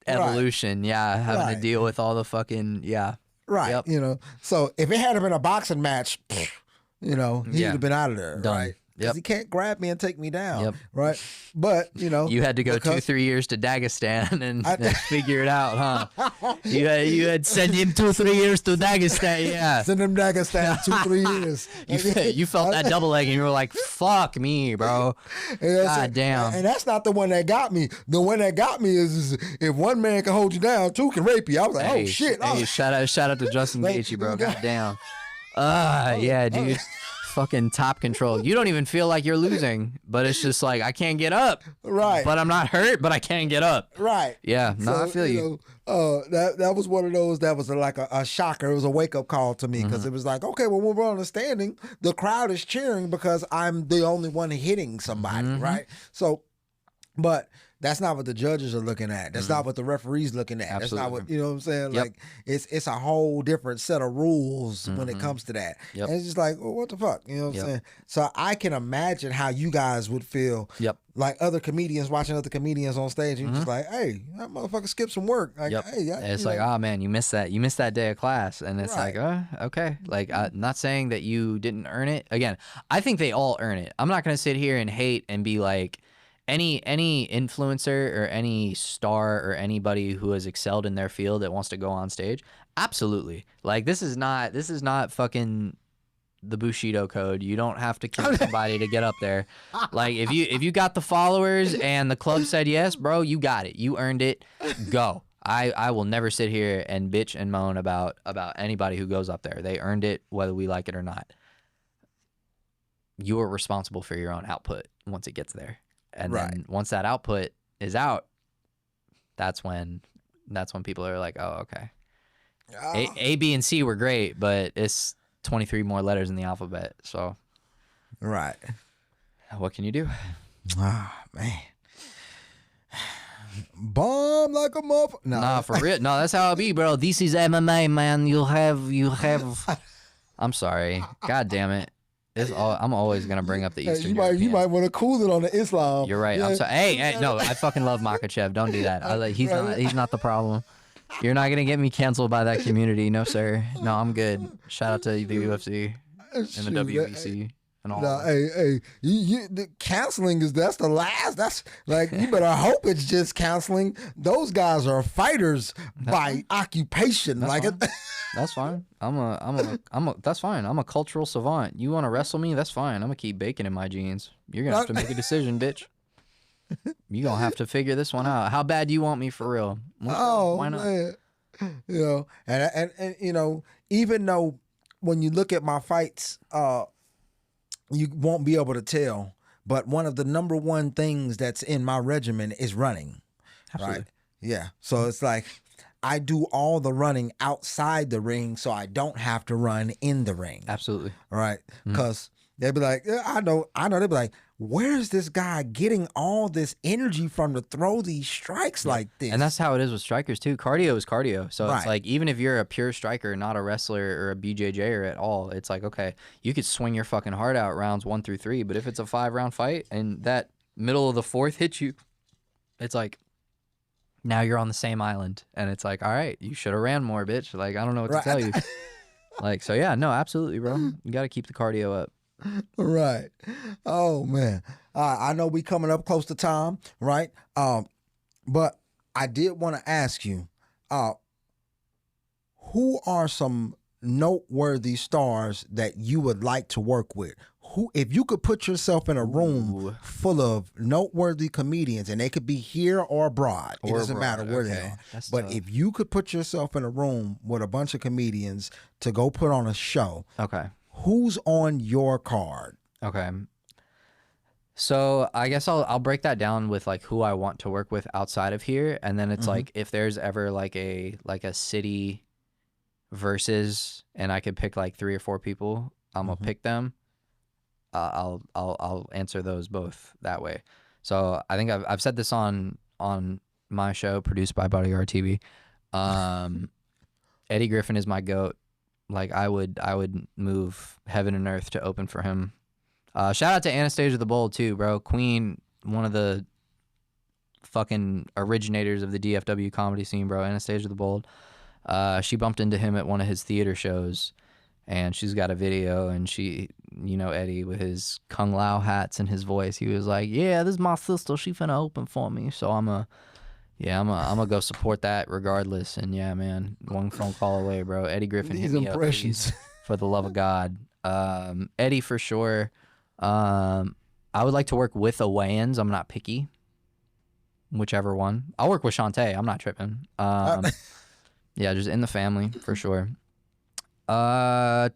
Speaker 2: evolution. Yeah, having to deal with all the fucking
Speaker 1: Right.
Speaker 2: Yep.
Speaker 1: You know, so if it had been a boxing match, you know, he'd have been out of there.
Speaker 2: Done.
Speaker 1: Right. Because he can't grab me and take me down.
Speaker 2: Yep.
Speaker 1: Right. But, you know.
Speaker 2: You had to go 2-3 years to Dagestan and figure it out, huh? You had sent him 2-3 years to Dagestan, yeah.
Speaker 1: Send him Dagestan 2-3 years.
Speaker 2: You felt that double leg and you were like, fuck me, bro. God damn.
Speaker 1: And that's not the one that got me. The one that got me is if one man can hold you down, two can rape you. I was like, oh, shit.
Speaker 2: Hey, shout out to Justin Gaethje, bro. God damn. Yeah, dude. Fucking top control. You don't even feel like you're losing, but it's just like I can't get up.
Speaker 1: Right.
Speaker 2: But I'm not hurt, but I can't get up.
Speaker 1: Right.
Speaker 2: Yeah. No, I feel you.
Speaker 1: That was one of those that was like a shocker. It was a wake up call to me because it was like, okay, well, when we're on the standing, the crowd is cheering because I'm the only one hitting somebody, right? So, but that's not what the judges are looking at. That's not what the referee's looking at.
Speaker 2: Absolutely.
Speaker 1: That's not what, you know what I'm saying?
Speaker 2: Yep.
Speaker 1: Like it's a whole different set of rules when it comes to that.
Speaker 2: Yep.
Speaker 1: And it's just like, well, what the fuck? You know what I'm saying? So I can imagine how you guys would feel.
Speaker 2: Yep.
Speaker 1: Like other comedians watching other comedians on stage, and you're just like, hey, that motherfucker skipped some work. Like, hey,
Speaker 2: it's like, oh man, you missed that. You missed that day of class, and it's like, okay. Like, not saying that you didn't earn it. Again, I think they all earn it. I'm not gonna sit here and hate and be like, any influencer or any star or anybody who has excelled in their field that wants to go on stage, absolutely. Like, this is not fucking the Bushido code. You don't have to kill somebody to get up there. Like, if you got the followers and the club said yes, bro, you got it. You earned it. Go. I will never sit here and bitch and moan about anybody who goes up there. They earned it, whether we like it or not. You are responsible for your own output once it gets there. And then once that output is out, that's when people are like, oh, okay. A, B, and C were great, but it's 23 more letters in the alphabet. So,
Speaker 1: right.
Speaker 2: What can you do?
Speaker 1: Ah, man. Bomb like a muff. No.
Speaker 2: Nah, for real. No, that's how it be, bro. This is MMA, man. You have. I'm sorry. God damn it. I'm always gonna bring up the Eastern.
Speaker 1: You might want to cool it on the Islam.
Speaker 2: You're right. Yeah. I'm sorry. Hey, no, I fucking love Makhachev. Don't do that. He's not the problem. You're not gonna get me canceled by that community, no sir. No, I'm good. Shout out to the UFC and the WBC and all.
Speaker 1: No, hey, the counseling that's the last. That's like you better hope it's just counseling. Those guys are fighters by occupation.
Speaker 2: That's fine. That's fine. I'm a cultural savant. You want to wrestle me? That's fine. I'm gonna keep bacon in my jeans. You're gonna have to make a decision, bitch. You gonna have to figure this one out. How bad do you want me for real? Why not?
Speaker 1: Man. You know, and you know, even though when you look at my fights, you won't be able to tell. But one of the number one things that's in my regimen is running. Absolutely. Right? Yeah. So it's like I do all the running outside the ring so I don't have to run in the ring.
Speaker 2: Absolutely.
Speaker 1: Right? Because they'd be like, yeah, I know. They'd be like, where's this guy getting all this energy from to throw these strikes like this?
Speaker 2: And that's how it is with strikers too. Cardio is cardio. So it's like, even if you're a pure striker, not a wrestler or a BJJer at all, it's like, okay, you could swing your fucking heart out rounds 1 through 3, but if it's a 5-round fight and that middle of the 4th hits you, it's like, now you're on the same island. And it's like, all right, you should have ran more, bitch. Like, I don't know what to tell you. Like, so yeah, no, absolutely, bro. You got to keep the cardio up.
Speaker 1: Right. Oh man. I know we coming up close to time, right? But I did want to ask you, who are some noteworthy stars that you would like to work with? Who, if you could put yourself in a room full of noteworthy comedians, and they could be here or abroad, it doesn't matter where they are. But if you could put yourself in a room with a bunch of comedians to go put on a show, who's on your card? Okay.
Speaker 2: So I guess I'll break that down with like who I want to work with outside of here, and then it's like if there's ever like a city versus, and I could pick like 3 or 4 people, I'm gonna pick them. I'll answer those both that way. So I think I've said this on my show produced by Bodyguard TV. Eddie Griffin is my GOAT. Like I would move heaven and earth to open for him. Shout out to Anastasia the Bold too, bro. Queen, one of the fucking originators of the DFW comedy scene, bro. Anastasia the Bold. She bumped into him at one of his theater shows, and she's got a video, and she, you know, Eddie with his Kung Lao hats and his voice, he was like, yeah, this is my sister, she finna open for me, so I'm gonna go support that regardless. And yeah, man, one phone call away, bro. Eddie Griffin,
Speaker 1: These
Speaker 2: hit me
Speaker 1: impressions.
Speaker 2: up, please, for the love of God. Eddie for sure. I would like to work with a Wayans. I'm not picky. Whichever one. I'll work with Shantae. I'm not tripping. Yeah, just in the family for sure. Other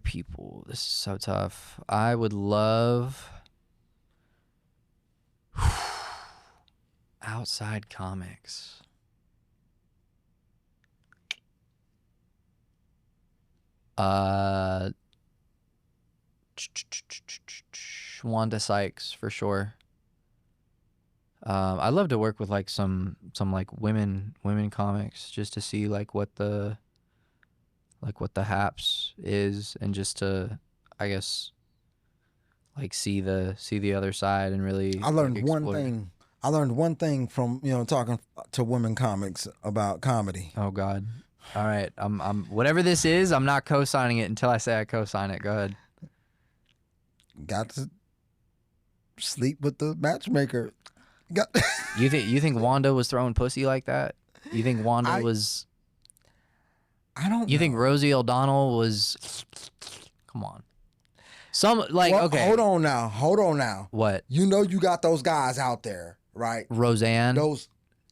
Speaker 2: people. This is so tough. I would love outside comics. Wanda Sykes for sure. I'd love to work with like some like women comics, just to see like what the haps is, and just to, I guess, like see the other side and really.
Speaker 1: I learned
Speaker 2: like,
Speaker 1: one thing. I learned one thing from, you know, talking to women comics about comedy.
Speaker 2: Oh God. All right. I'm whatever this is, I'm not co-signing it until I say I co-sign it. Go ahead.
Speaker 1: Got to sleep with the matchmaker.
Speaker 2: You think Wanda was throwing pussy like that? You think Wanda was?
Speaker 1: I don't.
Speaker 2: You think Rosie O'Donnell was? Come on. Some like,
Speaker 1: well,
Speaker 2: okay.
Speaker 1: Hold on now.
Speaker 2: What?
Speaker 1: You know you got those guys out there, right?
Speaker 2: Roseanne.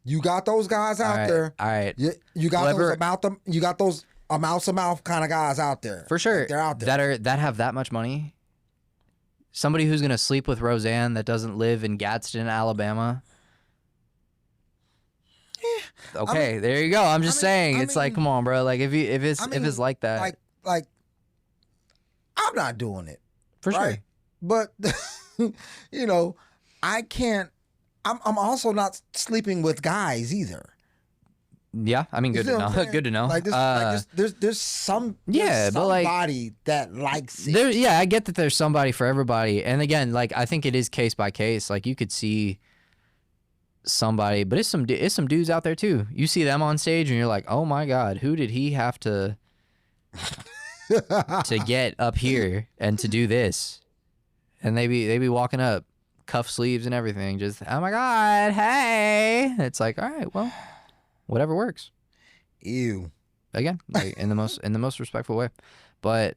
Speaker 1: You got those guys out there.
Speaker 2: All right.
Speaker 1: You got those about them. You got those mouse to mouth kind of guys out there.
Speaker 2: For sure.
Speaker 1: Like, they're out there.
Speaker 2: That have that much money. Somebody who's gonna sleep with Roseanne that doesn't live in Gadsden, Alabama. Yeah. Okay, there you go. I'm just saying, it's like, come on, bro. Like if it's like that,
Speaker 1: like I'm not doing it
Speaker 2: for
Speaker 1: right?
Speaker 2: sure.
Speaker 1: But you know, I can't. I'm also not sleeping with guys either.
Speaker 2: Yeah, I mean, good to know. Good to know.
Speaker 1: Like there's somebody that likes it.
Speaker 2: Yeah, I get that there's somebody for everybody. And again, like I think it is case by case. Like you could see somebody, but it's some dudes out there too. You see them on stage and you're like, oh my God, who did he have to get up here and to do this? And they be walking up, cuff sleeves and everything, just, oh my God, hey. It's like, all right, well, whatever works.
Speaker 1: Ew.
Speaker 2: Again, like in the most respectful way. But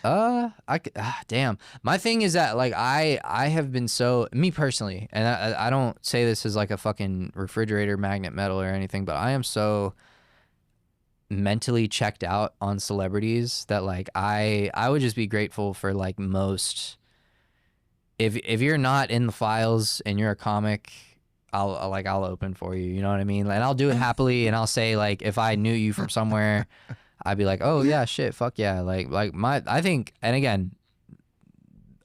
Speaker 2: damn. My thing is that like I have been so, me personally, and I don't say this as like a fucking refrigerator magnet metal or anything, but I am so mentally checked out on celebrities that like I would just be grateful for like most, if you're not in the files and you're a comic, I'll open for you, you know what I mean? And I'll do it happily, and I'll say like if I knew you from somewhere, I'd be like, oh yeah, shit, fuck yeah, like I think, and again,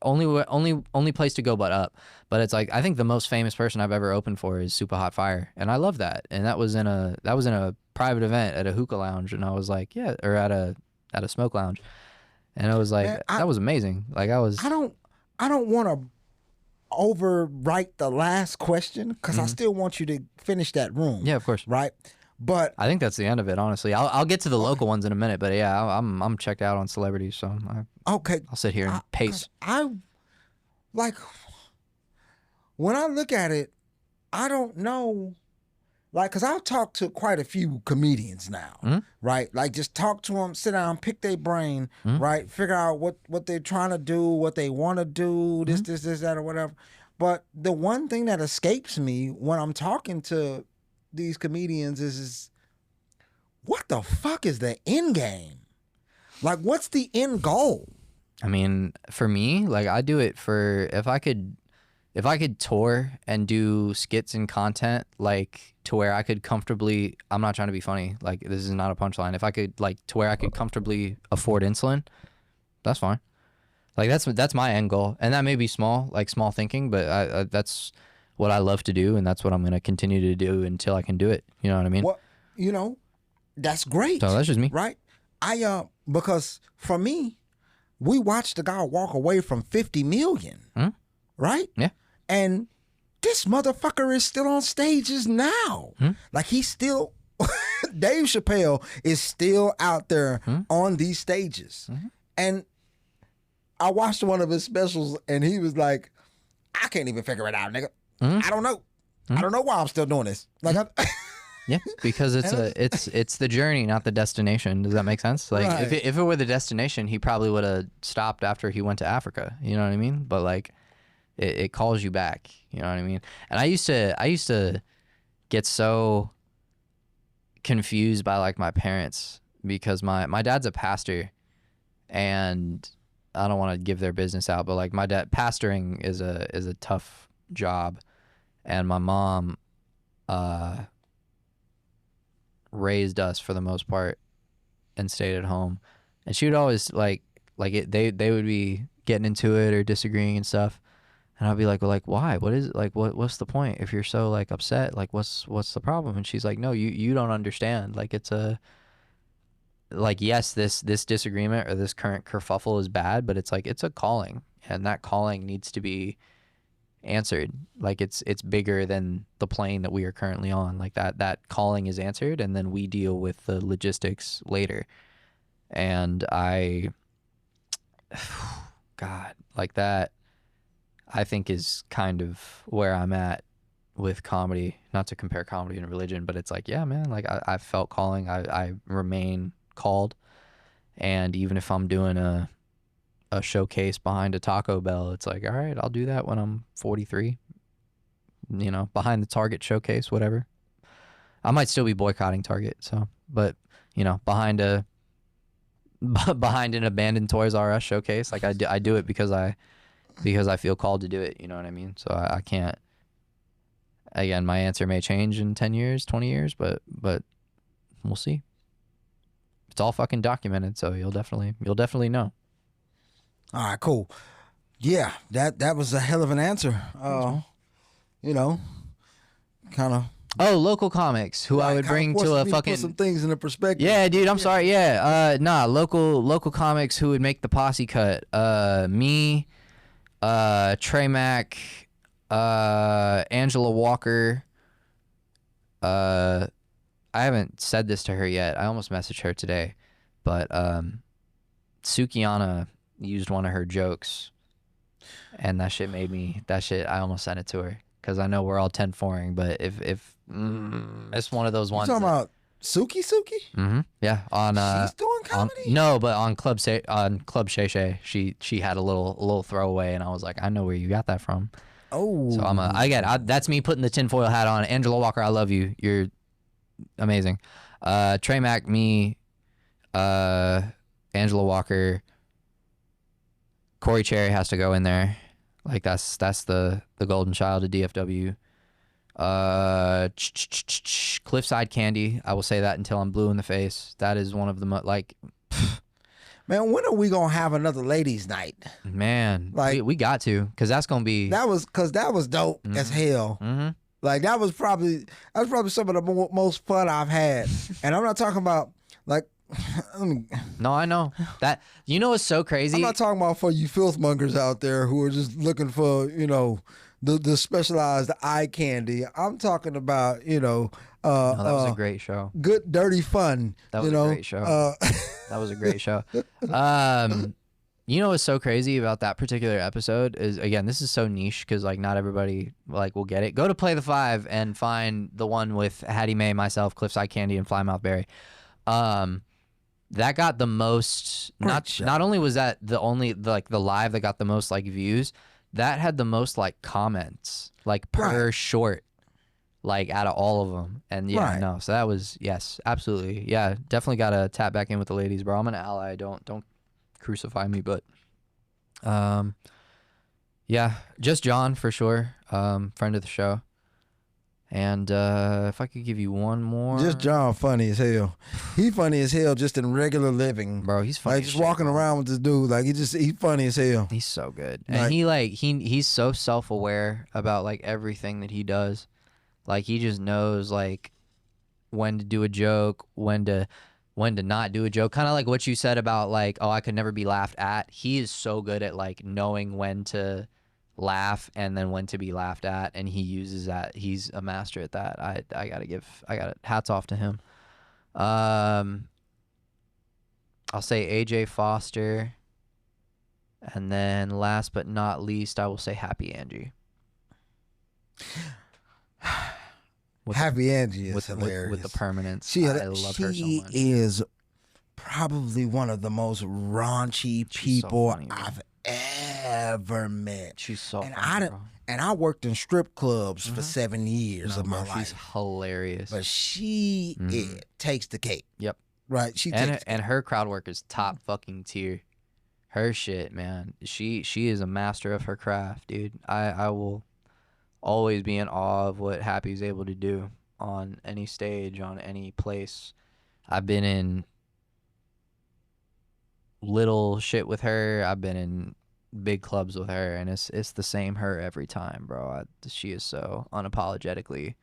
Speaker 2: only place to go but up. But it's like I think the most famous person I've ever opened for is Super Hot Fire, and I love that. And that was in a private event at a hookah lounge, and I was like, yeah, or at a smoke lounge, and I was like, man, that was amazing. Like I
Speaker 1: don't want to overwrite the last question because I still want you to finish that room.
Speaker 2: Yeah, of course.
Speaker 1: Right. But
Speaker 2: I think that's the end of it, honestly. I'll get to the local ones in a minute, but yeah, I'm checked out on celebrities, so I'll sit here and pace.
Speaker 1: I like when I look at it, I don't know, like, because I've talked to quite a few comedians now, right? Like, just talk to them, sit down, pick their brain, right? Figure out what they're trying to do, what they want to do, this, that, or whatever. But the one thing that escapes me when I'm talking to these comedians is what the fuck is the end game? Like, what's the end goal?
Speaker 2: I mean, for me, like, I do it for, if I could tour and do skits and content, like, to where I could comfortably, I'm not trying to be funny, like, this is not a punchline. If I could, like, to where I could comfortably afford insulin, that's fine. Like, that's my end goal. And that may be small thinking, but I that's what I love to do, and that's what I'm going to continue to do until I can do it. You know what I mean?
Speaker 1: Well, you know, that's great.
Speaker 2: So that's just me.
Speaker 1: Right? Because for me, we watched the guy walk away from 50 million. right?
Speaker 2: Yeah.
Speaker 1: And this motherfucker is still on stages now. Like he's still, Dave Chappelle is still out there on these stages. And I watched one of his specials and he was like, I can't even figure it out, nigga. I don't know. I don't know why I'm still doing this. Like,
Speaker 2: yeah, because it's the journey, not the destination. Does that make sense? Like,
Speaker 1: Right.
Speaker 2: if it were the destination, he probably would have stopped after he went to Africa. You know what I mean? But like, it calls you back. You know what I mean? And I used to get so confused by like my parents because my dad's a pastor, and I don't want to give their business out, but like my dad, pastoring is a tough job, and my mom raised us for the most part and stayed at home, and she would always they would be getting into it or disagreeing and stuff, and I'd be like, well, like, why? What is it? Like, what's the point if you're so like upset? Like, what's the problem? And she's like, no, you don't understand. Like, it's a, like, yes, this disagreement or this current kerfuffle is bad, but it's like, it's a calling, and that calling needs to be answered. Like, it's bigger than the plane that we are currently on. Like, that calling is answered, and then we deal with the logistics later. And God, like that, I think is kind of where I'm at with comedy. Not to compare comedy and religion, but it's like, yeah, man, like I felt calling. I remain called. And even if I'm doing a showcase behind a Taco Bell, it's like, all right, I'll do that when I'm 43, you know, behind the Target showcase, whatever. I might still be boycotting Target. So, but you know, behind an abandoned Toys R Us showcase, like I do it because I feel called to do it. You know what I mean? So I can't, again, my answer may change in 10 years, 20 years, but we'll see. It's all fucking documented, so you'll definitely know.
Speaker 1: all right, cool. Yeah, that was a hell of an answer. You know, kind of.
Speaker 2: Oh, local comics who I would bring to a fucking,
Speaker 1: put some things into perspective.
Speaker 2: Yeah, dude, I'm sorry. Yeah. Local comics who would make the posse cut. Me, Trey Mack, Angela Walker. I haven't said this to her yet. I almost messaged her today, but Sukiana used one of her jokes, and that shit I almost sent it to her because I know we're all 10-4ing, but if it's one of those ones.
Speaker 1: You talking about Suki?
Speaker 2: Mm-hmm. Yeah, on
Speaker 1: she's doing comedy.
Speaker 2: No, but on Club Shay Shay, she had a little throwaway, and I was like, I know where you got that from.
Speaker 1: Oh,
Speaker 2: so that's me putting the tinfoil hat on. Angela Walker, I love you. You're amazing. Trey Mack, me, Angela Walker, Corey Chery has to go in there. Like that's the golden child of DFW. Cliffside Candy. I will say that until I'm blue in the face. That is one of the
Speaker 1: man, when are we gonna have another ladies' night?
Speaker 2: Man,
Speaker 1: like
Speaker 2: we got to, because that's gonna be.
Speaker 1: That was dope as hell.
Speaker 2: Mm-hmm.
Speaker 1: Like that was probably some of the most fun I've had, and I'm not talking about like.
Speaker 2: No, I know that. You know what's so crazy?
Speaker 1: I'm not talking about for you filth mongers out there who are just looking for, you know, the specialized eye candy. I'm talking about, you know,
Speaker 2: that was a great show.
Speaker 1: Good dirty fun.
Speaker 2: That was a great show. That was a great show. You know what's so crazy about that particular episode is, again, this is so niche because like not everybody like will get it. Go to Play the 5 and find the one with Hattie Mae, myself, Cliffside Candy, and Flymouth Berry. That got the most. Not only was that the live that got the most like views, that had the most like comments like per short, like out of all of them. And yeah, no. So that was, yes, absolutely, yeah, definitely got to tap back in with the ladies, bro. I'm an ally. Don't crucify me, but yeah, just John for sure, friend of the show. And if I could give you one more,
Speaker 1: just John, funny as hell. He funny as hell just in regular living,
Speaker 2: bro. He's funny,
Speaker 1: like just walking around with this dude, like he's funny as hell.
Speaker 2: He's so good, and he's so self-aware about like everything that he does. Like he just knows like when to do a joke, when to not do a joke. Kind of like what you said about like, oh, I could never be laughed at. He is so good at like knowing when to laugh and then when to be laughed at, and he uses that. He's a master at that. I gotta hats off to him. I'll say AJ Foster, and then last but not least, I will say Happy Angie.
Speaker 1: Happy Angie is hilarious.
Speaker 2: With the permanence.
Speaker 1: I
Speaker 2: love her so much.
Speaker 1: She is probably one of the most raunchy people so I've ever met.
Speaker 2: She's so
Speaker 1: and
Speaker 2: funny,
Speaker 1: I worked in strip clubs for 7 years of my life.
Speaker 2: She's hilarious.
Speaker 1: But she takes the cake.
Speaker 2: Yep.
Speaker 1: Right.
Speaker 2: And her crowd work is top fucking tier. Her shit, man. She is a master of her craft, dude. I will always be in awe of what Happy's able to do on any stage, on any place. I've been in little shit with her. I've been in big clubs with her, and it's the same her every time, bro. She is so unapologetically.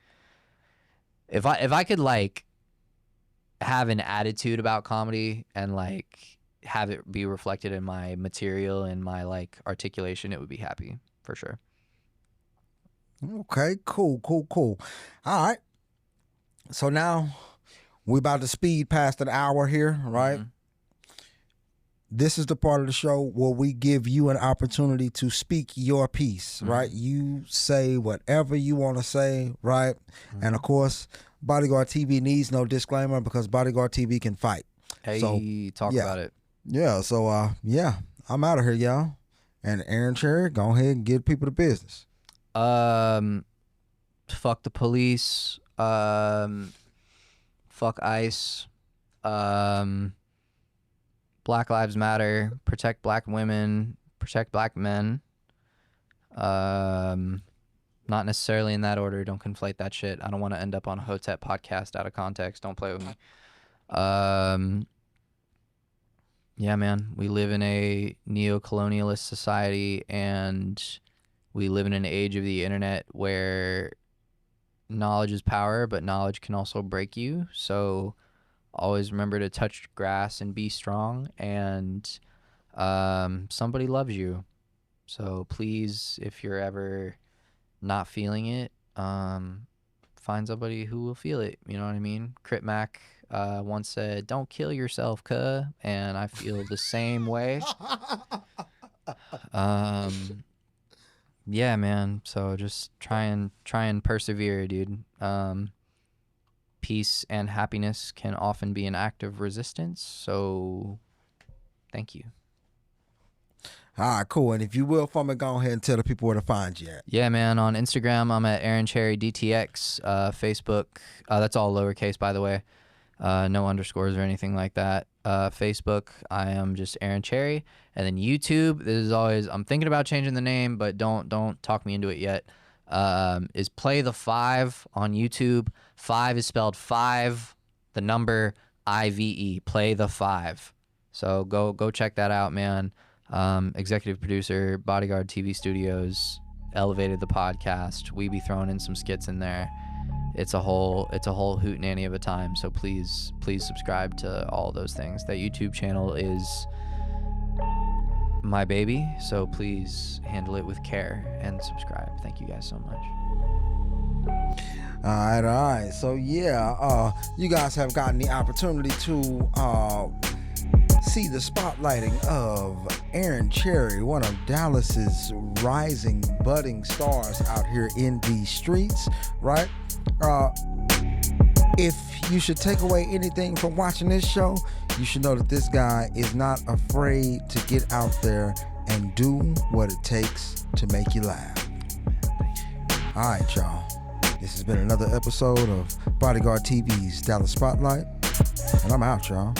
Speaker 2: If I could like have an attitude about comedy and like have it be reflected in my material and my like articulation, it would be Happy for sure.
Speaker 1: Okay, cool. All right. So now we're about to speed past an hour here, right? This is the part of the show where we give you an opportunity to speak your piece, right? You say whatever you want to say, right? And of course, Bodyguard TV needs no disclaimer because Bodyguard TV can fight.
Speaker 2: Hey, so, talk about it.
Speaker 1: Yeah, so I'm out of here, y'all. And Aaron Chery, go ahead and give people the business.
Speaker 2: Fuck the police. Fuck ICE. Black Lives Matter. Protect black women. Protect black men. Not necessarily in that order. Don't conflate that shit. I don't want to end up on a Hotep podcast out of context. Don't play with me. Yeah, man. We live in a neo-colonialist society, and we live in an age of the internet where knowledge is power, but knowledge can also break you. So always remember to touch grass and be strong, and somebody loves you. So please, if you're ever not feeling it, find somebody who will feel it. You know what I mean? Crit Mac once said, "Don't kill yourself, cuh," and I feel the same way. Yeah, man. So just try and persevere, dude. Peace and happiness can often be an act of resistance. So thank you.
Speaker 1: All right, cool. And if you will, for me, go ahead and tell the people where to find you at.
Speaker 2: Yeah, man. On Instagram, I'm at Aaron Chery DTX. Facebook, that's all lowercase, by the way. No underscores or anything like that. Facebook, I am just Aaron Chery. And then YouTube, this is always, I'm thinking about changing the name, but don't talk me into it yet. Is Play the 5 on YouTube. 5 is spelled 5, the number IVE. Play the 5. So go check that out, man. Executive producer, Bodyguard TV Studios, elevated the podcast. We be throwing in some skits in there. It's a whole hootenanny of a time. So please subscribe to all those things. That YouTube channel is my baby, so please handle it with care and subscribe. Thank you guys so much.
Speaker 1: All right. So yeah, you guys have gotten the opportunity to see the spotlighting of Aaron Chery, one of Dallas's rising, budding stars out here in these streets, right? If you should take away anything from watching this show, you should know that this guy is not afraid to get out there and do what it takes to make you laugh. All right, y'all. This has been another episode of Bodyguard TV's Dallas Spotlight, and I'm out, y'all.